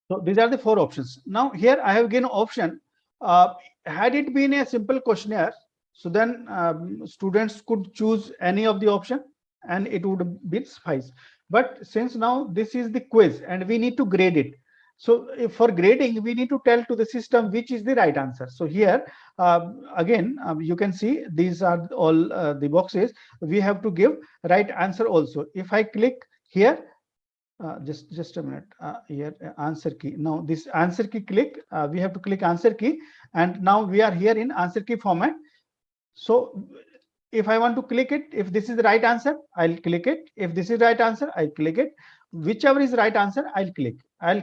so these are the four options. Now here I have given option. Had it been a simple questionnaire, so then students could choose any of the option and it would be suffice. But since now this is the quiz and we need to grade it, so if for grading we need to tell to the system which is the right answer. So here again you can see these are all the boxes. We have to give right answer also. If I click here, just a minute, here answer key. Now this answer key click, we have to click answer key, and now we are here in answer key format. So if I want to click it, if this is the right answer, I'll click it. If this is right answer, I'll click it. Whichever is right answer, I'll click. I'll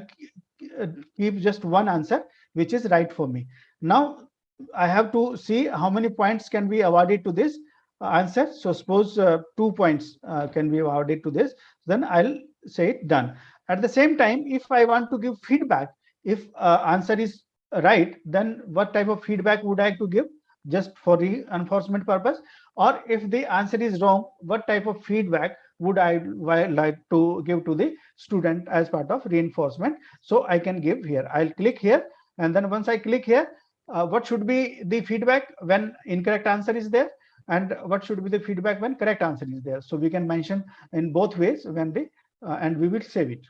keep just one answer which is right for me. Now I have to see how many points can be awarded to this answer. So suppose 2 points can be awarded to this, then I'll say it done. At the same time, if I want to give feedback, if answer is right, then what type of feedback would I have to give? Just for reinforcement purpose? Or if the answer is wrong, what type of feedback would I like to give to the student as part of reinforcement? So I can give here. I'll click here, and then once I click here, what should be the feedback when incorrect answer is there, and what should be the feedback when correct answer is there? So we can mention in both ways when the and we will save it.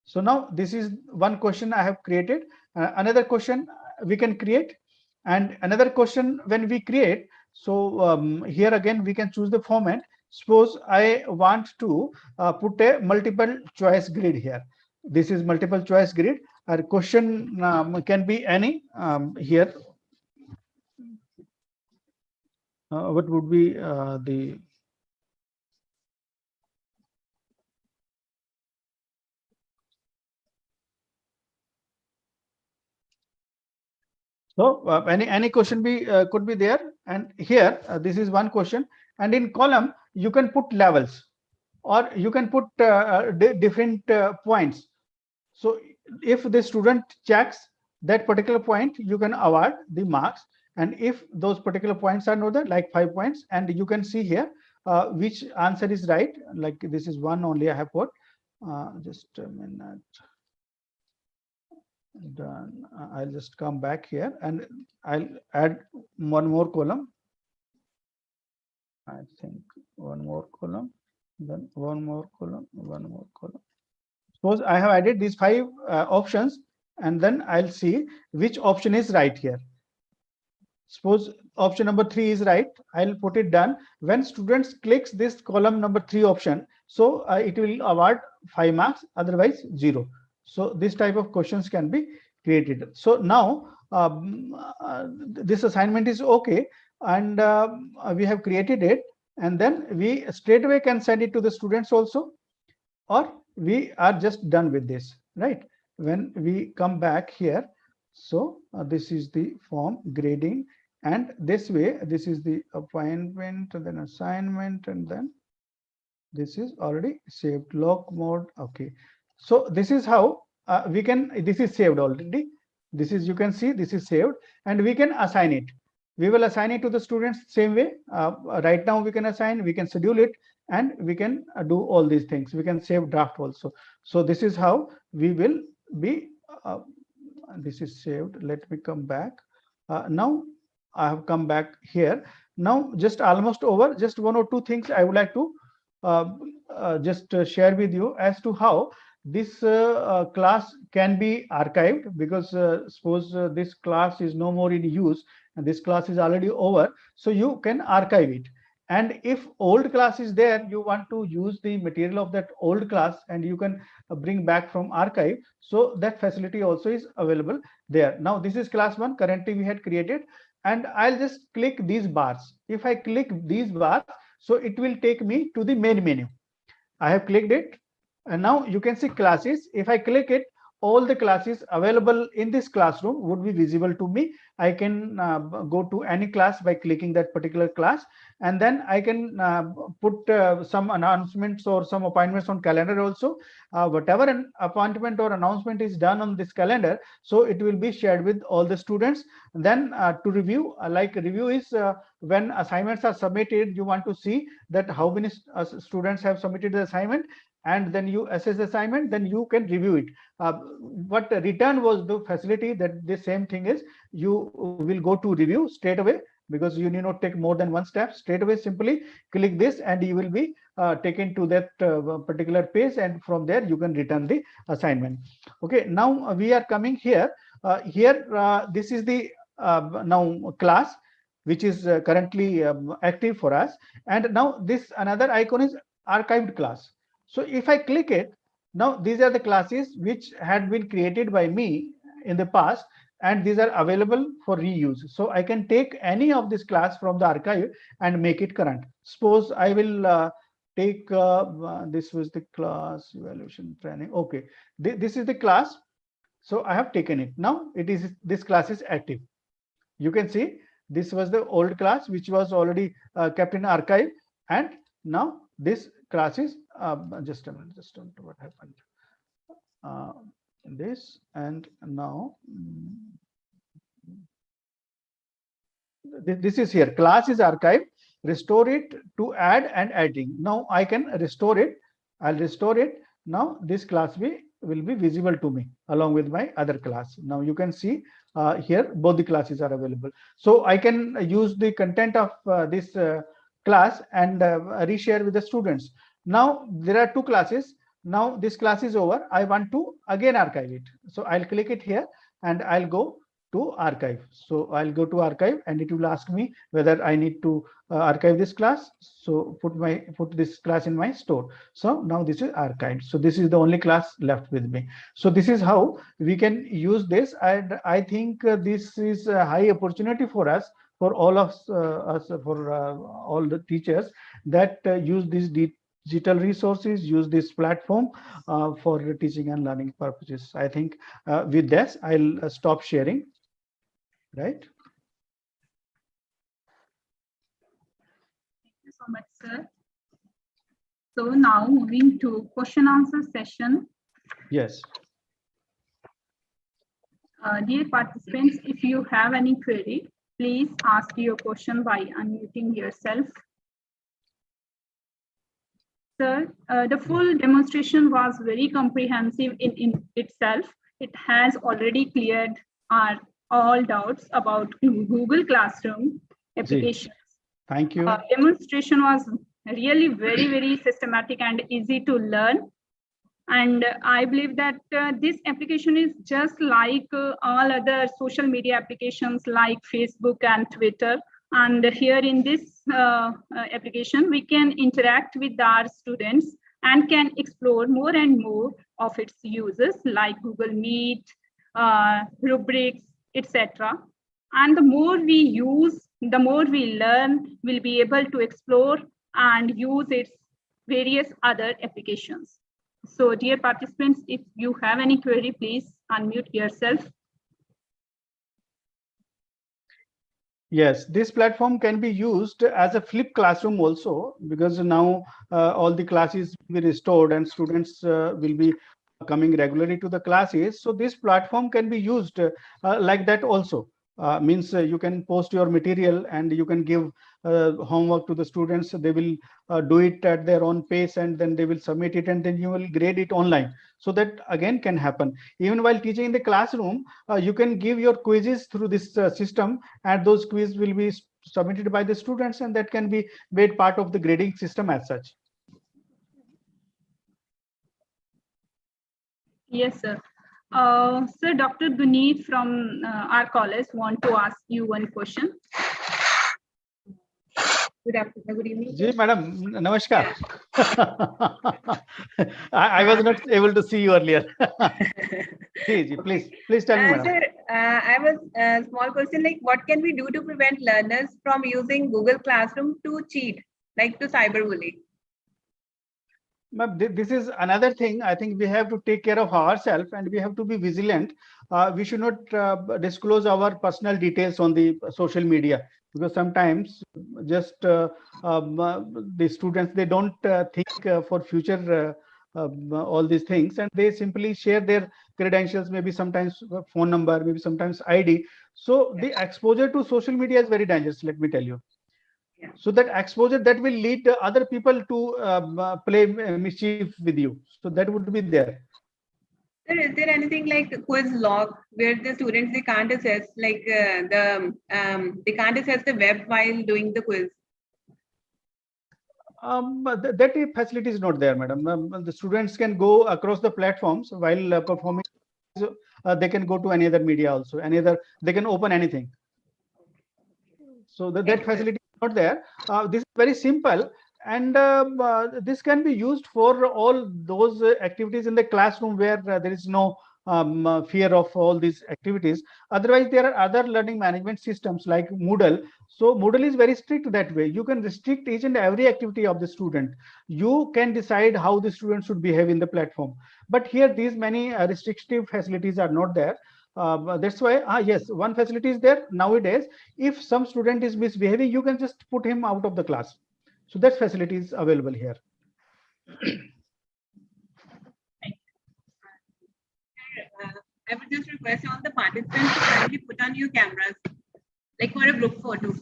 So now this is one question I have created. Another question we can create, and another question when we create. So here again we can choose the format. Suppose I want to put a multiple choice grid here. This is multiple choice grid. Our question can be any here. What would be the So any question be could be there, and here this is one question, and in column you can put levels, or you can put different points. So if the student checks that particular point, you can award the marks, and if those particular points are not there, like 5 points, and you can see here which answer is right. Like this is one only I have put. Just a minute. Done. I'll just come back here and I'll add one more column. I think one more column, then one more column, one more column. Suppose I have added these five options, and then I'll see which option is right here. Suppose option number 3 is right, I'll put it done. When students clicks this column number 3 option, so it will award 5 marks, otherwise 0. So this type of questions can be created. So now this assignment is okay, and we have created it, and then we straight away can send it to the students also, or we are just done with this, right? When we come back here, so this is the form grading, and this way this is the appointment and then assignment, and then This is already saved. Lock mode. Okay. So this is how we can. This is saved already. This is, you can see, this is saved, and we can assign it. We will assign it to the students same way. Right now we can assign, we can schedule it, and we can do all these things. We can save draft also. So this is how we will be. This is saved. Let me come back. Now I have come back here. Now just almost over. Just one or two things I would like to uh, just share with you as to how this class can be archived, because suppose this class is no more in use and this class is already over, so you can archive it. And if old class is there, you want to use the material of that old class, and you can bring back from archive, so that facility also is available there. Now this is class 1 currently we had created, and I'll just click these bars. If I click these bars, so it will take me to the main menu. I have clicked it, and now you can see classes. If I click it, all the classes available in this classroom would be visible to me. I can go to any class by clicking that particular class, and then I can put some announcements or some appointments on calendar also. Whatever an appointment or announcement is done on this calendar, so it will be shared with all the students. Then to review, like review is when assignments are submitted, you want to see that how many students have submitted the assignment, and then you assess the assignment, then you can review it. What return was the facility, that the same thing is, you will go to review straight away, because you need not take more than one step. Straight away simply click this, and you will be taken to that particular page, and from there you can return the assignment. Okay, now we are coming here. This is the now class which is currently active for us, and now this another icon is archived class. So if I click it, now these are the classes which had been created by me in the past, and these are available for reuse. So I can take any of this class from the archive and make it current. Suppose I will take this was the class evaluation training. Okay, this is the class. So I have taken it. Now it is, this class is active. You can see this was the old class which was already kept in archive, and now this class is just a minute, just don't know what happened. This, and now this is here, class is archived, restore it to add and adding. Now I can restore it. I'll restore it. Now this class will be visible to me along with my other class. Now you can see here both the classes are available. So I can use the content of this class and reshare with the students. Now there are two classes. Now this class is over. I want to again archive it. So I'll click it here, and I'll go to archive. So I'll go to archive, and it will ask me whether I need to archive this class. So put this class in my store. So now this is archived. So this is the only class left with me. So this is how we can use this, and I think this is a high opportunity for us, for all of us, for all the teachers that use these digital resources, use this platform for teaching and learning purposes. I think with this I'll stop sharing. Right. Thank you so much, sir. So now moving to question answer session. Yes. Dear participants, if you have any query, please ask your question by unmuting yourself. Sir, the full demonstration was very comprehensive in itself. It has already cleared our all doubts about Google Classroom applications. Thank you. Demonstration was really very systematic and easy to learn. And I believe that this application is just like all other social media applications like Facebook and Twitter. And here in this application, we can interact with our students and can explore more and more of its uses like Google Meet, rubrics, etc. And the more we use, the more we learn, we'll be able to explore and use its various other applications. So dear participants, if you have any query, please unmute yourself. Yes, this platform can be used as a flip classroom also, because now all the classes will be restored and students will be coming regularly to the classes. So this platform can be used like that also. Means you can post your material and you can give homework to the students. They will do it at their own pace and then they will submit it and then you will grade it online. So that again can happen. Even while teaching in the classroom, you can give your quizzes through this system, and those quiz will be submitted by the students, and that can be made part of the grading system as such. Yes, sir. Sir, Dr. Guneet from our college want to ask you one question. Good afternoon. Good evening. Ji, madam, namaskar. I was not able to see you earlier. Ji, please tell me, madam. Sir, I have a small question, like what can we do to prevent learners from using Google Classroom to cheat, like to cyberbully? Ma'am, this is another thing. I think we have to take care of ourselves and we have to be vigilant. We should not disclose our personal details on the social media, because sometimes just the students, they don't think for future all these things, and they simply share their credentials, maybe sometimes phone number, maybe sometimes ID. So the exposure to social media is very dangerous, let me tell you. So that exposure, that will lead other people to play mischief with you. So that would be there. Sir, is there anything like quiz log where the students they can't access, like they can't access the web while doing the quiz? But that facility is not there, madam. The students can go across the platforms while performing. They can go to any other media also. They can open anything. So that facility is not there. This is very simple, and this can be used for all those activities in the classroom where there is no fear of all these activities. Otherwise, there are other learning management systems like Moodle. So Moodle is very strict that way. You can restrict each and every activity of the student. You can decide how the student should behave in the platform. But here, these many restrictive facilities are not there. That's why, yes, one facility is there nowadays. If some student is misbehaving, you can just put him out of the class. So that facility is available here. I would just request all the participants to kindly put on your cameras, like for a group photo.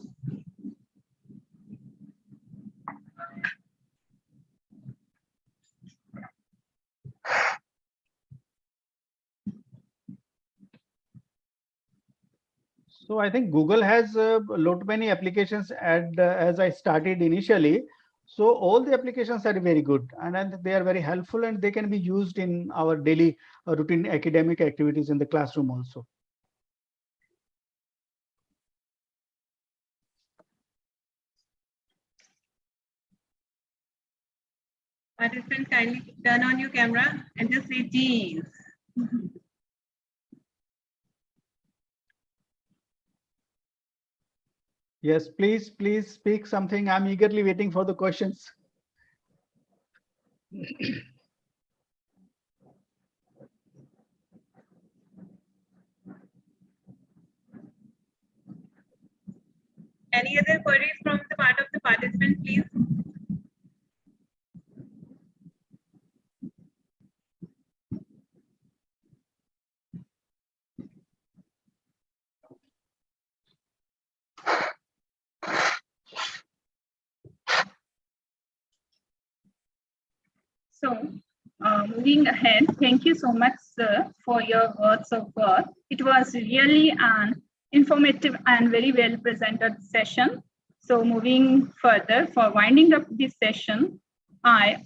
So I think Google has a lot many applications, and as I started initially, so all the applications are very good, and they are very helpful, and they can be used in our daily routine academic activities in the classroom also. Participants, kindly turn on your camera and just say cheese. Yes, please speak something. I'm eagerly waiting for the questions. Any other queries from the part of the participant, please? So, moving ahead, thank you so much, sir, for your words of worth. It was really an informative and very well presented session. So, moving further, for winding up this session, I,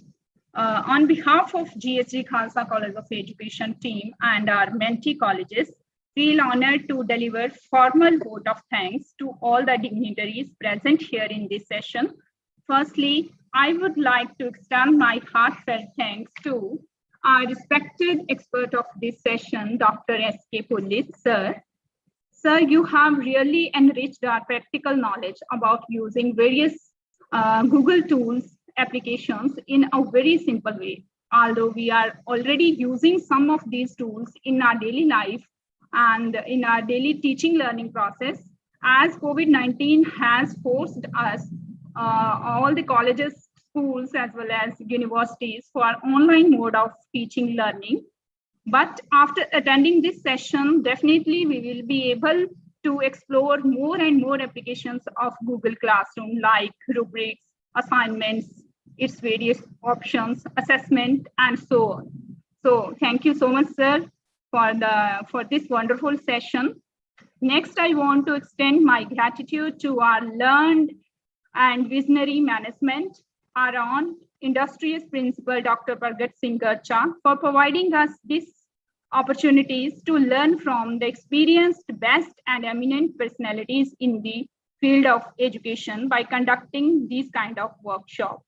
on behalf of GHG Khalsa College of Education team and our mentee colleges, feel honored to deliver formal vote of thanks to all the dignitaries present here in this session. Firstly, I would like to extend my heartfelt thanks to our respected expert of this session, Dr. S.K. Pullit, sir. Sir, you have really enriched our practical knowledge about using various Google tools, applications in a very simple way. Although we are already using some of these tools in our daily life and in our daily teaching learning process, as COVID-19 has forced us, all the colleges, schools, as well as universities for online mode of teaching learning. But after attending this session, definitely we will be able to explore more and more applications of Google Classroom, like rubrics, assignments, its various options, assessment, and so on. So thank you so much, sir, for this wonderful session. Next, I want to extend my gratitude to our learned and visionary management, our own industrious principal, Dr. Pargat Singh Garcha, for providing us these opportunities to learn from the experienced, best, and eminent personalities in the field of education by conducting these kind of workshops.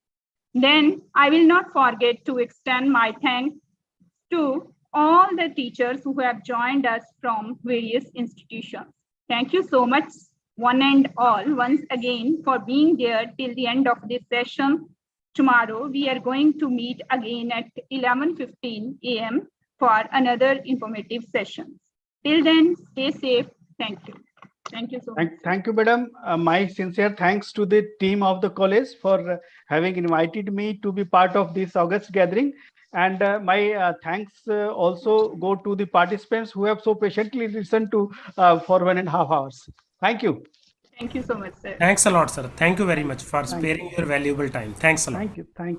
Then I will not forget to extend my thanks to all the teachers who have joined us from various institutions. Thank you so much, one and all, once again, for being there till the end of this session. Tomorrow, we are going to meet again at 11:15 a.m. for another informative session. Till then, stay safe. Thank you. Thank you so much. Thank you, madam. My sincere thanks to the team of the college for having invited me to be part of this August gathering. And my thanks also go to the participants who have so patiently listened to for 1.5 hours. Thank you. Thank you so much, sir. Thanks a lot, sir. Thank you very much for sparing your valuable time. Thanks a lot. Thank you. Thank you.